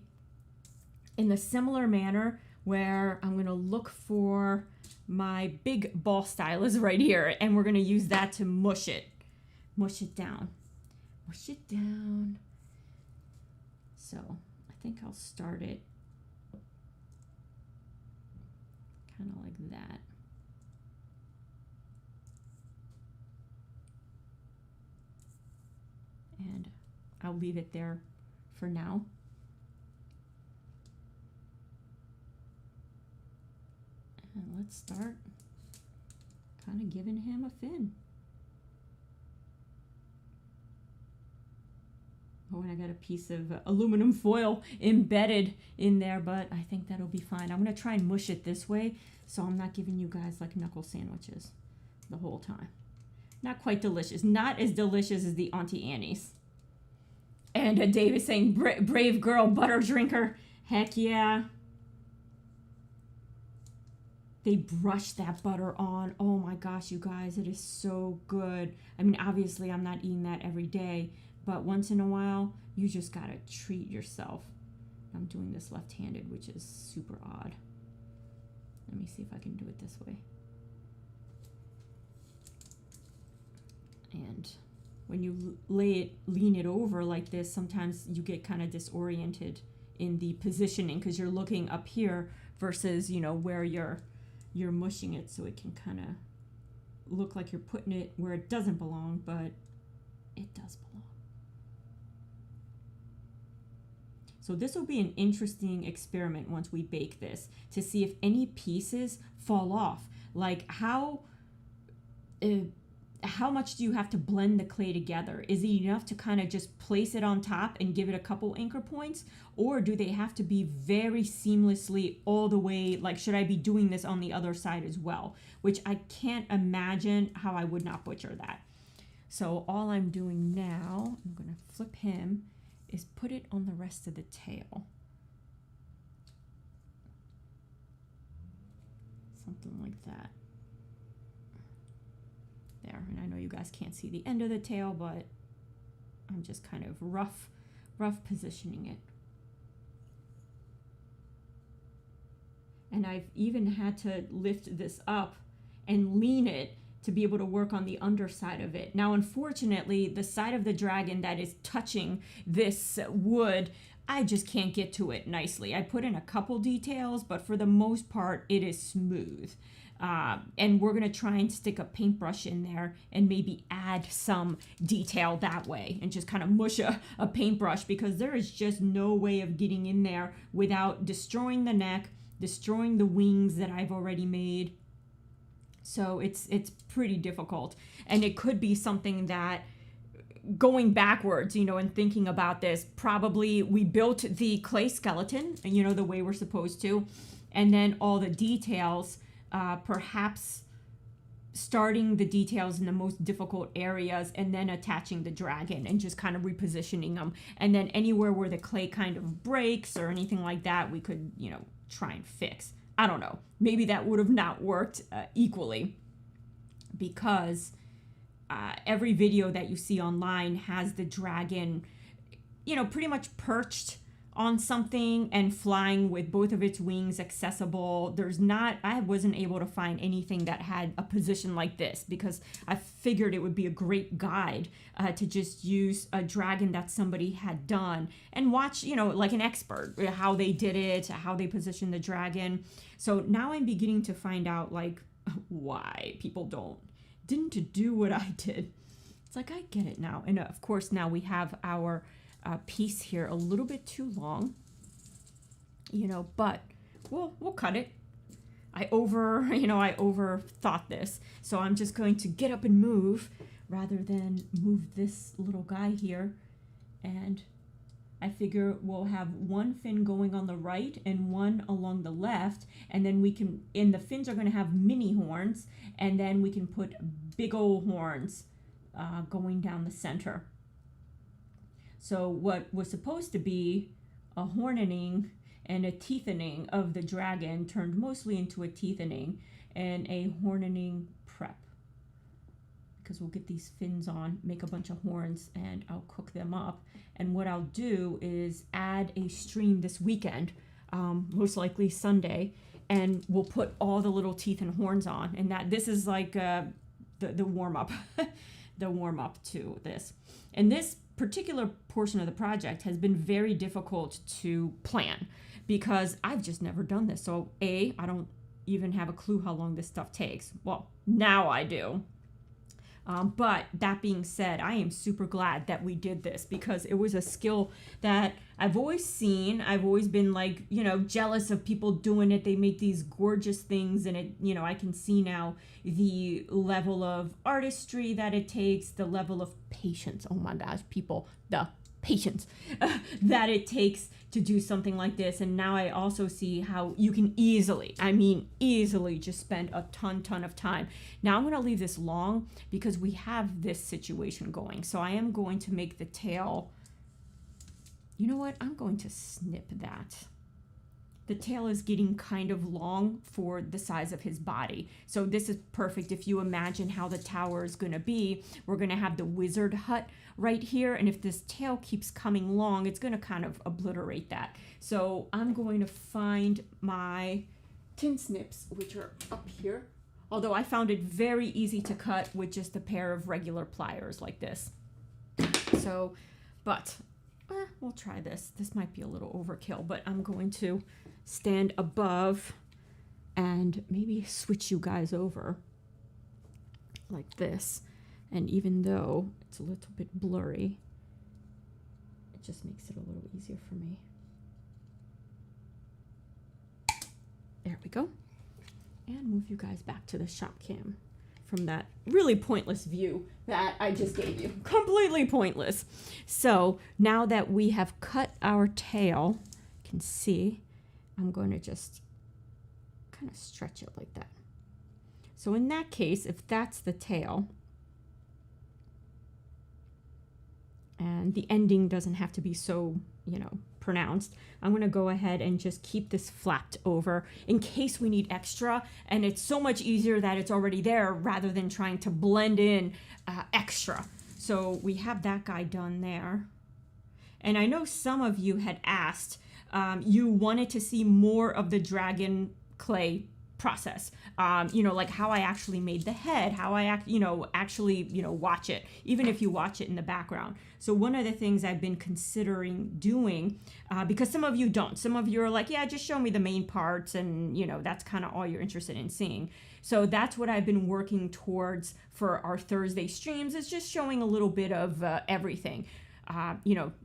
similar manner where I'm gonna look for my big ball stylus right here, and we're gonna use that to mush it down. Mush it down. So I think I'll start it kind of like that. And I'll leave it there for now. And let's start kind of giving him a fin. Oh, and I got a piece of aluminum foil embedded in there, but I think that'll be fine. I'm gonna try and mush it this way so I'm not giving you guys like knuckle sandwiches the whole time. Not quite delicious. Not as delicious as the Auntie Annie's. And Dave is saying, brave girl, butter drinker. Heck yeah. They brush that butter on. Oh my gosh, you guys, it is so good. I mean, obviously I'm not eating that every day, but once in a while, you just gotta treat yourself. I'm doing this left-handed, which is super odd. Let me see if I can do it this way. And when you lean it over like this, sometimes you get kind of disoriented in the positioning because you're looking up here versus, you know, where you're mushing it, so it can kind of look like you're putting it where it doesn't belong, but it does belong. So this will be an interesting experiment once we bake this to see if any pieces fall off. Like how much do you have to blend the clay together? Is it enough to kind of just place it on top and give it a couple anchor points? Or do they have to be very seamlessly all the way? Like, should I be doing this on the other side as well? Which I can't imagine how I would not butcher that. So all I'm doing now, I'm gonna flip him, is put it on the rest of the tail. Something like that. There, and I know you guys can't see the end of the tail, but I'm just kind of rough positioning it. And I've even had to lift this up and lean it to be able to work on the underside of it. Now, unfortunately, the side of the dragon that is touching this wood, I just can't get to it nicely. I put in a couple details, but for the most part, it is smooth. And we're gonna try and stick a paintbrush in there and maybe add some detail that way and just kind of mush a paintbrush, because there is just no way of getting in there without destroying the neck, destroying the wings that I've already made. So it's pretty difficult. And it could be something that, going backwards, you know, and thinking about this, probably we built the clay skeleton, you know, the way we're supposed to, and then all the details, perhaps starting the details in the most difficult areas and then attaching the dragon and just kind of repositioning them. And then anywhere where the clay kind of breaks or anything like that, we could, try and fix. I don't know. Maybe that would have not worked equally, because every video that you see online has the dragon, pretty much perched on something and flying with both of its wings accessible. I wasn't able to find anything that had a position like this, because I figured it would be a great guide to just use a dragon that somebody had done and watch, like an expert, how they did it, how they positioned the dragon. So now I'm beginning to find out like why people didn't do what I did. It's like, I get it now. And of course now we have our piece here a little bit too long, but we'll cut it. I overthought this, so I'm just going to get up and move rather than move this little guy here. And I figure we'll have one fin going on the right and one along the left, and then the fins are going to have mini horns, and then we can put big old horns going down the center. So what was supposed to be a horning and a teethening of the dragon turned mostly into a teethening and a horning prep, because we'll get these fins on, make a bunch of horns, and I'll cook them up. And what I'll do is add a stream this weekend, most likely Sunday, and we'll put all the little teeth and horns on. And this is like the warm-up, the warm-up to this. And this particular portion of the project has been very difficult to plan because I've just never done this. So I don't even have a clue how long this stuff takes. Well, now I do. But that being said, I am super glad that we did this, because it was a skill that I've always seen. I've always been like, jealous of people doing it. They make these gorgeous things, and I can see now the level of artistry that it takes, the level of patience. Oh my gosh, people, the patience that it takes to do something like this. And now I also see how you can easily just spend a ton of time. Now I'm going to leave this long because we have this situation going. So I am going to make the tail, you know what? I'm going to snip that. The tail is getting kind of long for the size of his body. So this is perfect. If you imagine how the tower is going to be, we're going to have the wizard hut right here. And if this tail keeps coming long, it's going to kind of obliterate that. So I'm going to find my tin snips, which are up here. Although I found it very easy to cut with just a pair of regular pliers like this. So, but we'll try this. This might be a little overkill, but I'm going to stand above and maybe switch you guys over like this. And even though it's a little bit blurry, it just makes it a little easier for me. There we go. And move you guys back to the shop cam from that really pointless view that I just gave you. Completely pointless. So now that we have cut our tail, you can see, I'm going to just kind of stretch it like that. So in that case, if that's the tail, and the ending doesn't have to be so, pronounced, I'm going to go ahead and just keep this flapped over in case we need extra. And it's so much easier that it's already there rather than trying to blend in extra. So we have that guy done there. And I know some of you had asked, you wanted to see more of the dragon clay process, like how I actually made the head, how I actually watch it, even if you watch it in the background. So one of the things I've been considering doing, because some of you don't, some of you are like, yeah, just show me the main parts, and that's kind of all you're interested in seeing. So that's what I've been working towards for our Thursday streams, is just showing a little bit of everything. My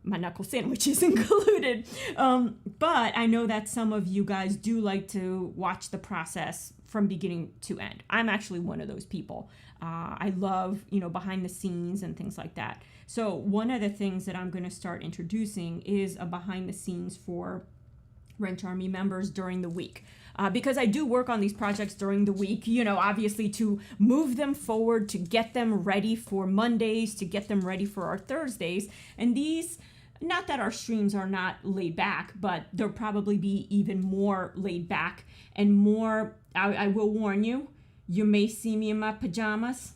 knuckle sandwich is included. But I know that some of you guys do like to watch the process from beginning to end. I'm actually one of those people. I love, behind the scenes and things like that. So one of the things that I'm going to start introducing is a behind the scenes for Wrench Army members during the week. because I do work on these projects during the week, you know, obviously to move them forward, to get them ready for Mondays, to get them ready for our Thursdays. And these, not that our streams are not laid back, but they'll probably be even more laid back and more, I will warn you, you may see me in my pajamas.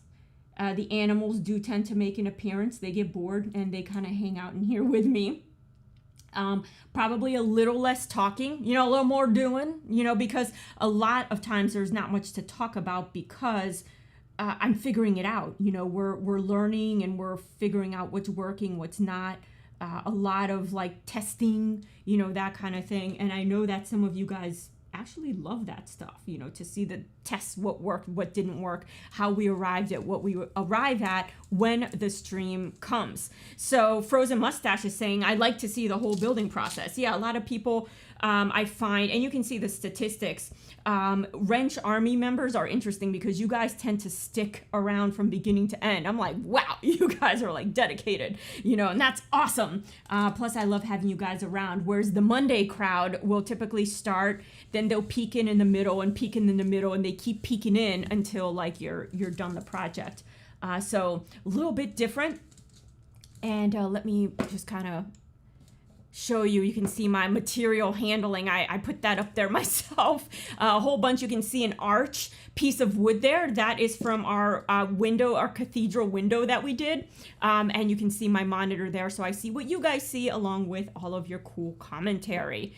The animals do tend to make an appearance. They get bored and they kind of hang out in here with me. Probably a little less talking, you know, a little more doing, you know, because a lot of times there's not much to talk about because I'm figuring it out. You know, we're learning and we're figuring out what's working, what's not. A lot of like testing, you know, that kind of thing. And I know that some of you guys actually love that stuff, you know, to see the tests, what worked, what didn't work, how we arrived at what we arrive at when the stream comes. So Frozen Mustache is saying, I like to see the whole building process. Yeah, a lot of people I find, and you can see the statistics, Wrench Army members are interesting because you guys tend to stick around from beginning to end. I'm like, wow, you guys are like dedicated, you know, and that's awesome. Plus I love having you guys around, whereas the Monday crowd will typically start, then they'll peek in the middle and peek in the middle, and they keep peeking in until like you're done the project. So a little bit different. And let me just kind of show you. You can see my material handling. I put that up there myself. A whole bunch. You can see an arch piece of wood there. That is from our window, our cathedral window that we did. And you can see my monitor there. So I see what you guys see along with all of your cool commentary.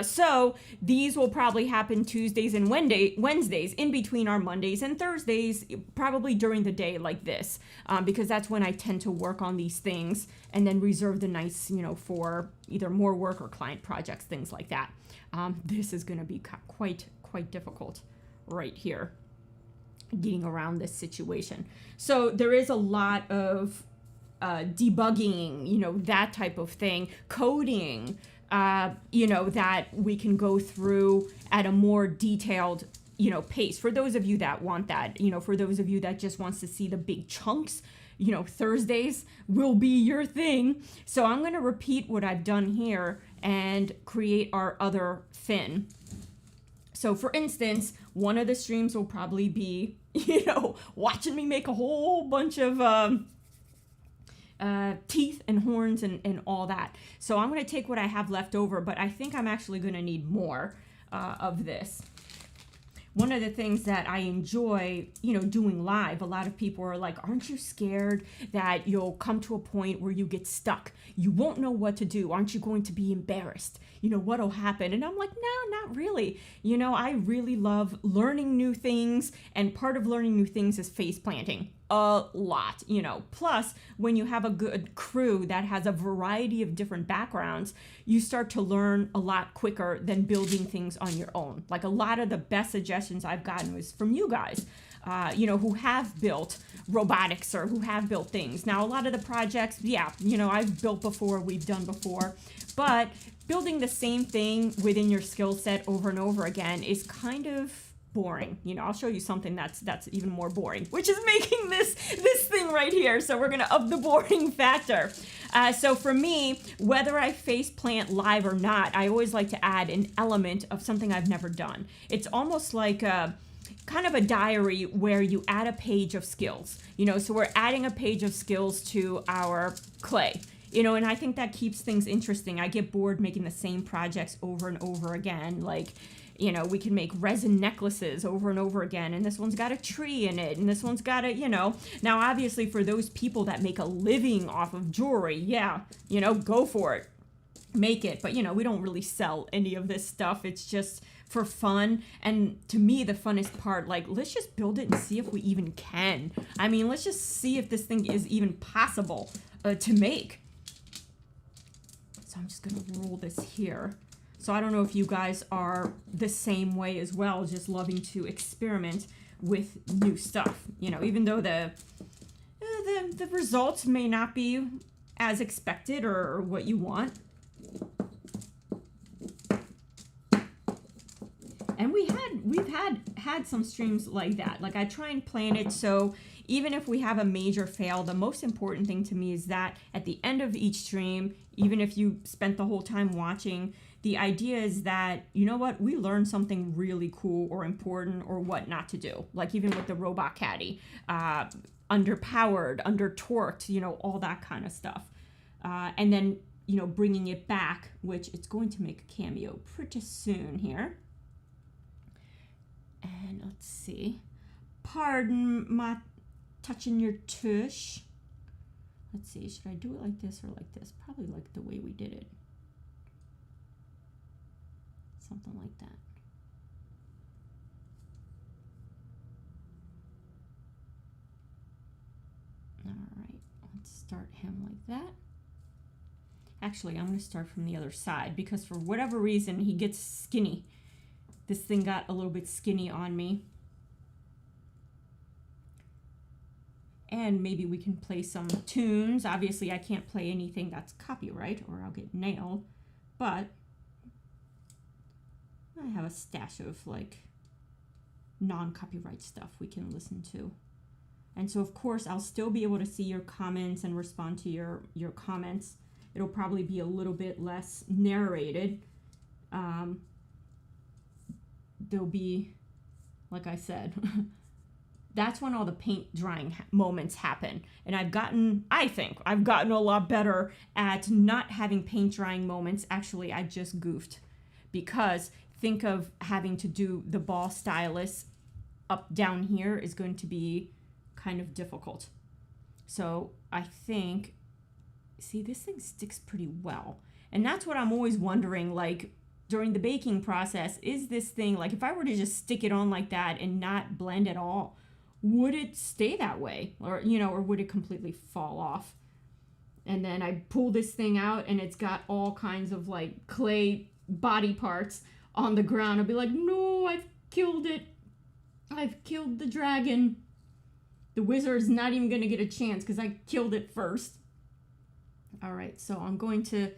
So these will probably happen Tuesdays and Wednesdays in between our Mondays and Thursdays, probably during the day like this, because that's when I tend to work on these things and then reserve the nights, you know, for either more work or client projects, things like that. This is going to be quite difficult right here, getting around this situation. So there is a lot of debugging, you know, that type of thing, coding, you know, that we can go through at a more detailed, you know, pace. For those of you that want that, you know, for those of you that just wants to see the big chunks, you know, Thursdays will be your thing. So I'm going to repeat what I've done here and create our other fin. So for instance, one of the streams will probably be, you know, watching me make a whole bunch of teeth and horns and all that. So I'm going to take what I have left over, but I think I'm actually going to need more of this. One of the things that I enjoy, you know, doing live, a lot of people are like, aren't you scared that you'll come to a point where you get stuck? You won't know what to do. Aren't you going to be embarrassed? You know, what'll happen? And I'm like, no, not really. You know, I really love learning new things. And part of learning new things is face planting. A lot, you know. Plus, when you have a good crew that has a variety of different backgrounds, you start to learn a lot quicker than building things on your own. Like a lot of the best suggestions I've gotten was from you guys, you know, who have built robotics or who have built things. Now, a lot of the projects, yeah, you know, I've built before, we've done before, but building the same thing within your skill set over and over again is kind of boring. You know, I'll show you something that's even more boring, which is making this thing right here. So we're gonna up the boring factor. So for me, whether I face plant live or not, I always like to add an element of something I've never done. It's almost like a kind of a diary where you add a page of skills. You know, so we're adding a page of skills to our clay. You know, and I think that keeps things interesting. I get bored making the same projects over and over again. Like, you know, we can make resin necklaces over and over again, and this one's got a tree in it, and this one's got a, you know. Now, obviously, for those people that make a living off of jewelry, yeah, you know, go for it. Make it. But, you know, we don't really sell any of this stuff. It's just for fun. And to me, the funnest part, like, let's just build it and see if we even can. I mean, let's just see if this thing is even possible to make. So I'm just going to roll this here. So I don't know if you guys are the same way as well, just loving to experiment with new stuff. You know, even though the results may not be as expected or what you want. And we've had some streams like that. Like I try and plan it so even if we have a major fail, the most important thing to me is that at the end of each stream, even if you spent the whole time watching, the idea is that, you know what, we learn something really cool or important or what not to do. Like even with the robot caddy, underpowered, under torqued, you know, all that kind of stuff. And then, you know, bringing it back, which it's going to make a cameo pretty soon here. And let's see. Pardon my touching your tush. Let's see, should I do it like this or like this? Probably like the way we did it. Something like that. All right, let's start him like that. Actually, I'm going to start from the other side because for whatever reason, he gets skinny. This thing got a little bit skinny on me. And maybe we can play some tunes. Obviously, I can't play anything that's copyright or I'll get nailed. But I have a stash of like non-copyright stuff we can listen to. And so, of course, I'll still be able to see your comments and respond to your comments. It'll probably be a little bit less narrated. There'll be, like I said, that's when all the paint drying moments happen. And I think I've gotten a lot better at not having paint drying moments. Actually, I just goofed because think of having to do the ball stylus up down here is going to be kind of difficult. So I think, see, this thing sticks pretty well. And that's what I'm always wondering, like during the baking process, is this thing, like if I were to just stick it on like that and not blend at all, would it stay that way? Or, you know, or would it completely fall off? And then I pull this thing out and it's got all kinds of like clay body parts on the ground. I'll be like, no, I've killed it. I've killed the dragon. The wizard's not even going to get a chance because I killed it first. All right, so I'm going to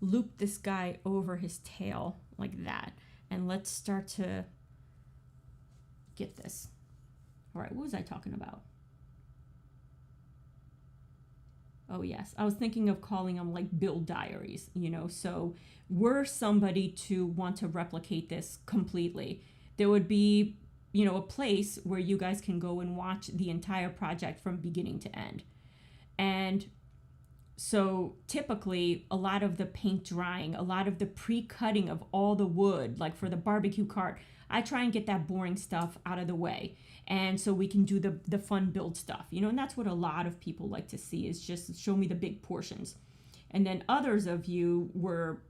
loop this guy over his tail like that. And let's start to get this. All right, what was I talking about? Oh, yes. I was thinking of calling them like build diaries, you know. So were somebody to want to replicate this completely, there would be, you know, a place where you guys can go and watch the entire project from beginning to end. And so typically a lot of the paint drying, a lot of the pre-cutting of all the wood, like for the barbecue cart, I try and get that boring stuff out of the way. And so we can do the fun build stuff, you know, and that's what a lot of people like to see is just show me the big portions. And then others of you were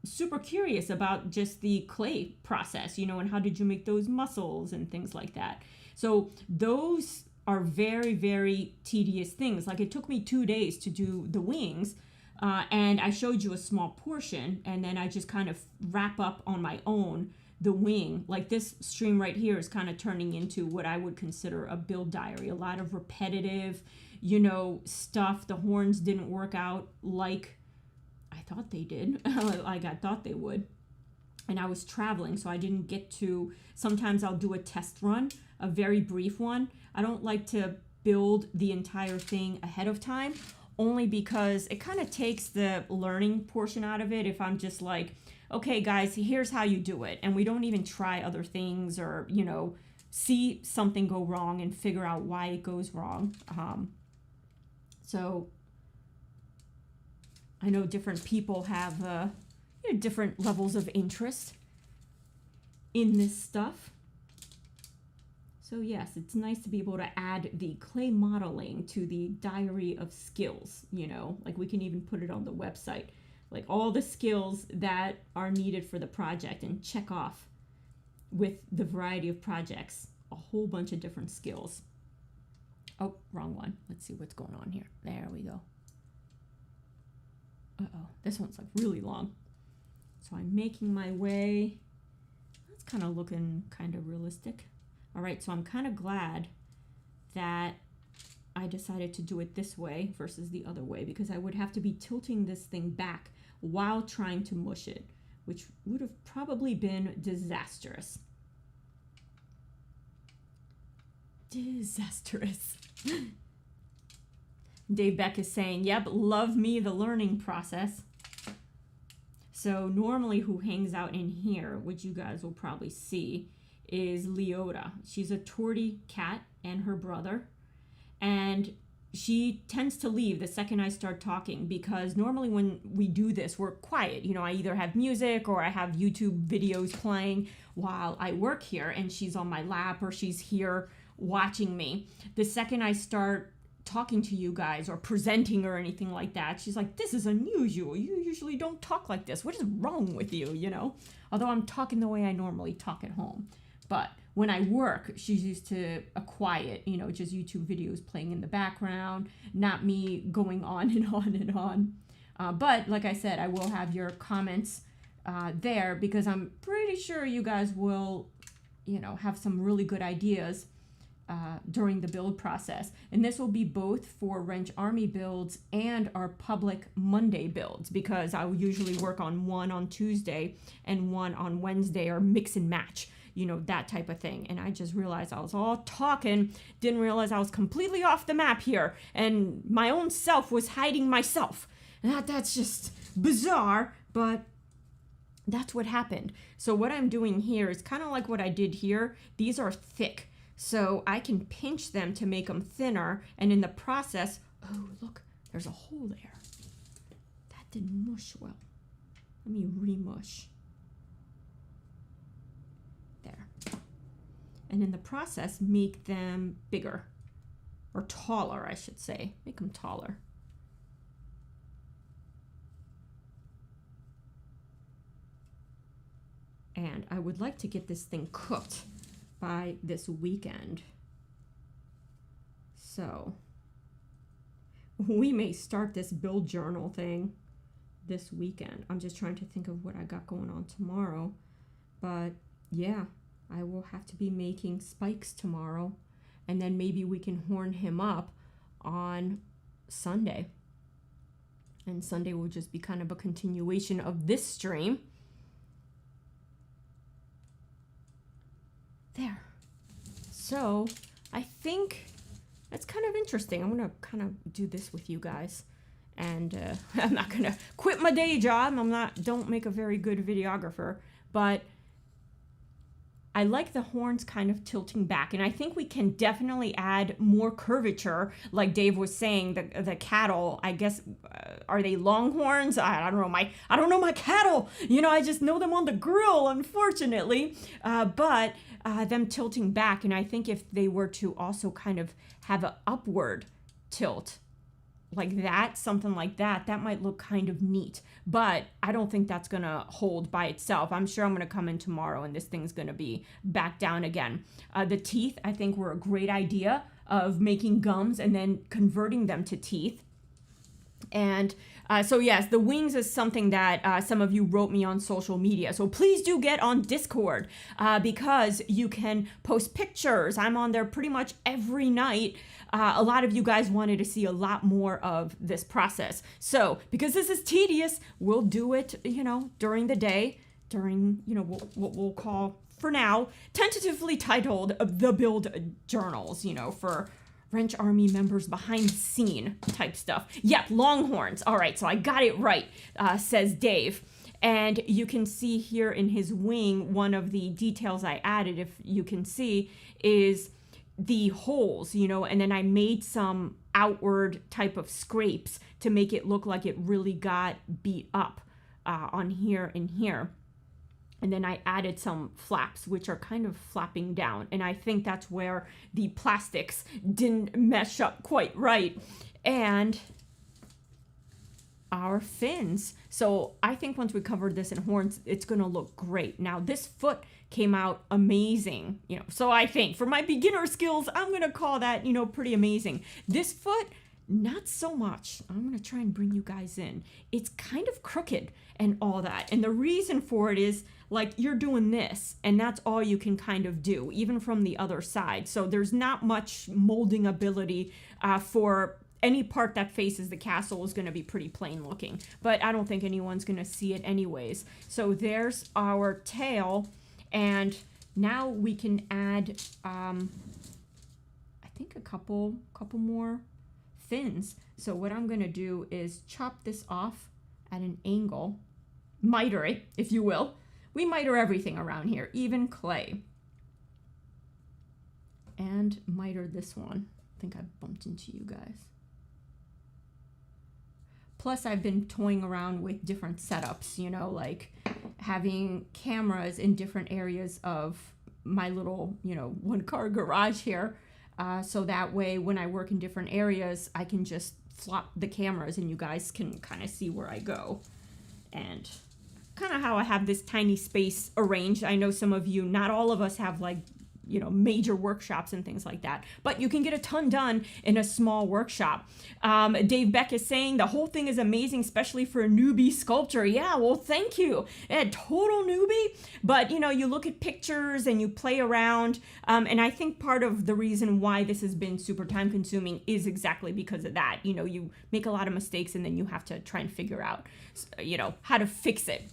super curious about just the clay process, you know, and how did you make those mussels and things like that. So those are very, very tedious things. Like it took me 2 days to do the wings. And I showed you a small portion and then I just kind of wrap up on my own the wing. Like this stream right here is kind of turning into what I would consider a build diary. A lot of repetitive, you know, stuff. The horns didn't work out like I thought they did, like I thought they would. And I was traveling, so I didn't get to, sometimes I'll do a test run, a very brief one. I don't like to build the entire thing ahead of time, only because it kind of takes the learning portion out of it if I'm just like, okay, guys, here's how you do it. And we don't even try other things or, you know, see something go wrong and figure out why it goes wrong. So I know different people have you know, different levels of interest in this stuff. So yes, it's nice to be able to add the clay modeling to the diary of skills, you know, like we can even put it on the website, like all the skills that are needed for the project and check off with the variety of projects, a whole bunch of different skills. Oh, wrong one. Let's see what's going on here. There we go. Uh-oh, this one's like really long. So I'm making my way. That's kind of looking kind of realistic. All right, so I'm kind of glad that I decided to do it this way versus the other way because I would have to be tilting this thing back while trying to mush it, which would have probably been disastrous. Disastrous. Dave Beck is saying, yep, love me the learning process. So normally who hangs out in here, which you guys will probably see, is Leota. She's a tortie cat and her brother. And she tends to leave the second I start talking, because normally when we do this, we're quiet. You know, I either have music or I have YouTube videos playing while I work here, and she's on my lap or she's here watching me. The second I start talking to you guys or presenting or anything like that, she's like, this is unusual. You usually don't talk like this. What is wrong with you, you know? Although I'm talking the way I normally talk at home. But when I work, she's used to a quiet, you know, just YouTube videos playing in the background, not me going on and on and on. But like I said, I will have your comments there, because I'm pretty sure you guys will, you know, have some really good ideas during the build process. And this will be both for Wrench Army builds and our public Monday builds, because I will usually work on one on Tuesday and one on Wednesday, or mix and match, you know, that type of thing. And I just realized I was all talking, didn't realize I was completely off the map here, and my own self was hiding myself. And that's just bizarre, but that's what happened. So what I'm doing here is kind of like what I did here. These are thick, so I can pinch them to make them thinner, and in the process, oh look, there's a hole there. That didn't mush well. Let me remush. There. And in the process, make them bigger, or taller, I should say. Make them taller. And I would like to get this thing cooked by this weekend. So we may start this build journal thing this weekend. I'm just trying to think of what I got going on tomorrow. But yeah, I will have to be making spikes tomorrow, and then maybe we can horn him up on Sunday. And Sunday will just be kind of a continuation of this stream. There. So I think that's kind of interesting. I'm gonna kind of do this with you guys, and I'm not gonna quit my day job. Don't make a very good videographer, but I like the horns kind of tilting back, and I think we can definitely add more curvature. Like Dave was saying, the cattle, I guess, are they longhorns? I don't know. I don't know my cattle. You know, I just know them on the grill, unfortunately. But them tilting back, and I think if they were to also kind of have an upward tilt like that, something like that, that might look kind of neat. But I don't think that's gonna hold by itself. I'm sure I'm gonna come in tomorrow and this thing's gonna be back down again. The teeth, I think, were a great idea of making gums and then converting them to teeth. And so yes, the wings is something that some of you wrote me on social media. So please do get on Discord, because you can post pictures. I'm on there pretty much every night. A lot of you guys wanted to see a lot more of this process. So because this is tedious, we'll do it, you know, during the day, during, you know, what we'll call, for now, tentatively titled the build journals, you know, for Wrench Army members behind the scene type stuff. Yep, longhorns. All right, so I got it right, says Dave. And you can see here in his wing, one of the details I added, if you can see, is the holes, you know, and then I made some outward type of scrapes to make it look like it really got beat up on here and here. And then I added some flaps, which are kind of flapping down. And I think that's where the plastics didn't mesh up quite right. And our fins. So I think once we covered this in horns, it's going to look great. Now, this foot came out amazing, you know. So I think for my beginner skills, I'm going to call that, you know, pretty amazing. This foot, not so much. I'm going to try and bring you guys in. It's kind of crooked and all that. And the reason for it is, like, you're doing this, and that's all you can kind of do, even from the other side. So there's not much molding ability for any part that faces the castle is going to be pretty plain looking. But I don't think anyone's going to see it anyways. So there's our tail, and now we can add, I think a couple more fins. So what I'm going to do is chop this off at an angle, miter it, if you will. We miter everything around here, even clay. And miter this one. I think I bumped into you guys. Plus, I've been toying around with different setups, you know, like having cameras in different areas of my little, you know, one-car garage here. So that way, when I work in different areas, I can just flop the cameras and you guys can kind of see where I go. And kind of how I have this tiny space arranged. I know some of you, not all of us have like, you know, major workshops and things like that, but you can get a ton done in a small workshop. Dave Beck is saying the whole thing is amazing, especially for a newbie sculptor. Yeah, well, thank you. Total newbie, but you know, you look at pictures and you play around. And I think part of the reason why this has been super time consuming is exactly because of that. You know, you make a lot of mistakes and then you have to try and figure out, you know, how to fix it.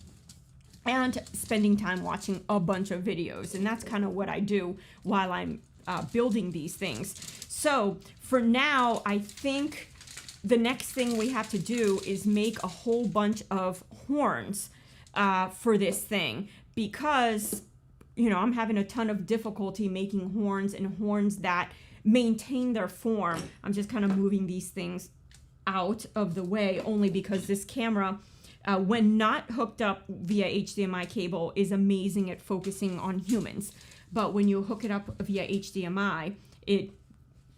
And spending time watching a bunch of videos. And that's kind of what I do while I'm building these things. So for now, I think the next thing we have to do is make a whole bunch of horns for this thing. Because, you know, I'm having a ton of difficulty making horns and horns that maintain their form. I'm just kind of moving these things out of the way only because this camera, when not hooked up via HDMI cable, is amazing at focusing on humans. But when you hook it up via HDMI, it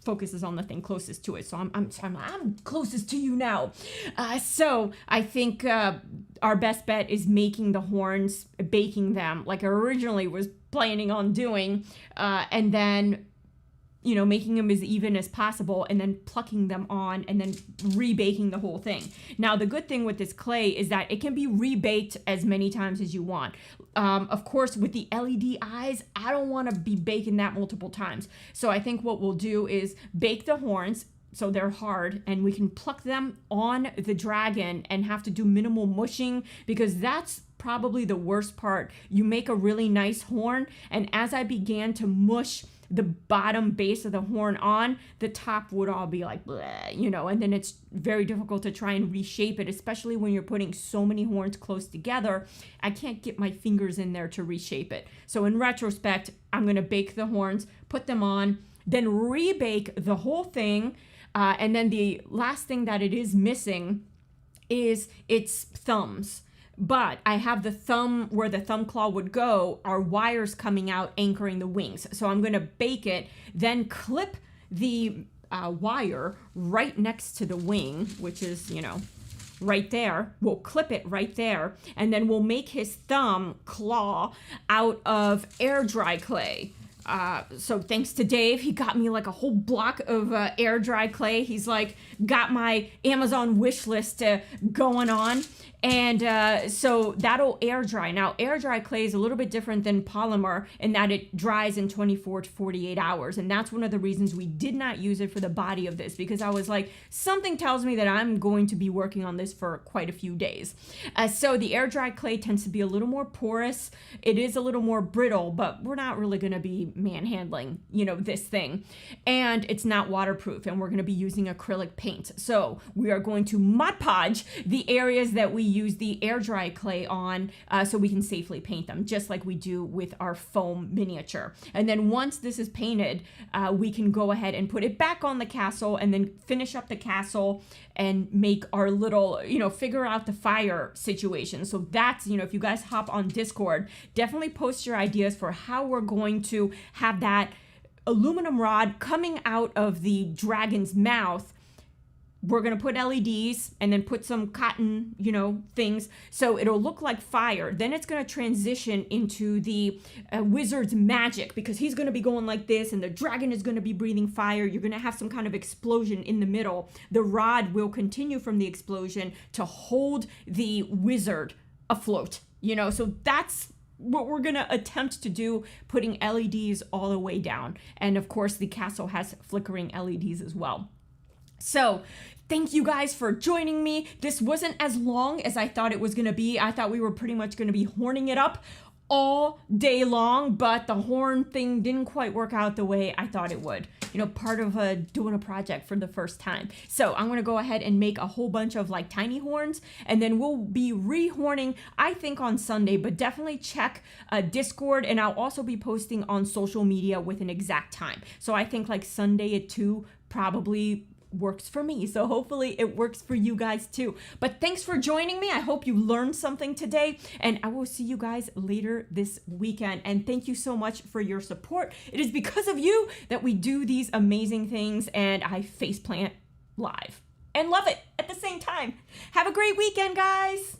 focuses on the thing closest to it. So I'm closest to you now. So I think our best bet is making the horns, baking them like I originally was planning on doing, and then, you know, making them as even as possible and then plucking them on and then rebaking the whole thing. Now, the good thing with this clay is that it can be rebaked as many times as you want. Of course, with the LED eyes, I don't want to be baking that multiple times. So I think what we'll do is bake the horns so they're hard and we can pluck them on the dragon and have to do minimal mushing, because that's probably the worst part. You make a really nice horn, and as I began to mush the bottom base of the horn on, the top would all be like, bleh, you know, and then it's very difficult to try and reshape it, especially when you're putting so many horns close together. I can't get my fingers in there to reshape it. So in retrospect, I'm going to bake the horns, put them on, then rebake the whole thing. And then the last thing that it is missing is its thumbs. But I have the thumb, where the thumb claw would go, are wires coming out anchoring the wings. So I'm going to bake it, then clip the wire right next to the wing, which is, you know, right there. We'll clip it right there. And then we'll make his thumb claw out of air dry clay. So thanks to Dave, he got me like a whole block of air dry clay. He's like got my Amazon wish list going on. And so that'll air dry. Now, air dry clay is a little bit different than polymer in that it dries in 24 to 48 hours. And that's one of the reasons we did not use it for the body of this, because I was like, something tells me that I'm going to be working on this for quite a few days. So the air dry clay tends to be a little more porous. It is a little more brittle, but we're not really going to be manhandling, you know, this thing. And it's not waterproof, and we're going to be using acrylic paint. So we are going to Mod Podge the areas that we use the air dry clay on, so we can safely paint them, just like we do with our foam miniature. And then once this is painted, we can go ahead and put it back on the castle and then finish up the castle and make our little, you know, figure out the fire situation. So that's, you know, if you guys hop on Discord, definitely post your ideas for how we're going to have that aluminum rod coming out of the dragon's mouth. We're going to put LEDs and then put some cotton, you know, things. So it'll look like fire. Then it's going to transition into the wizard's magic, because he's going to be going like this and the dragon is going to be breathing fire. You're going to have some kind of explosion in the middle. The rod will continue from the explosion to hold the wizard afloat, you know. So that's what we're going to attempt to do, putting LEDs all the way down. And of course, the castle has flickering LEDs as well. So thank you guys for joining me. This wasn't as long as I thought it was going to be. I thought we were pretty much going to be horning it up all day long, but the horn thing didn't quite work out the way I thought it would. part of doing a project for the first time. So I'm going to go ahead and make a whole bunch of like tiny horns, and then we'll be rehorning, I think on Sunday, but definitely check Discord, and I'll also be posting on social media with an exact time. So I think like Sunday at 2 probably works for me. So hopefully it works for you guys too. But thanks for joining me. I hope you learned something today, and I will see you guys later this weekend. And thank you so much for your support. It is because of you that we do these amazing things, and I faceplant live and love it at the same time. Have a great weekend, guys.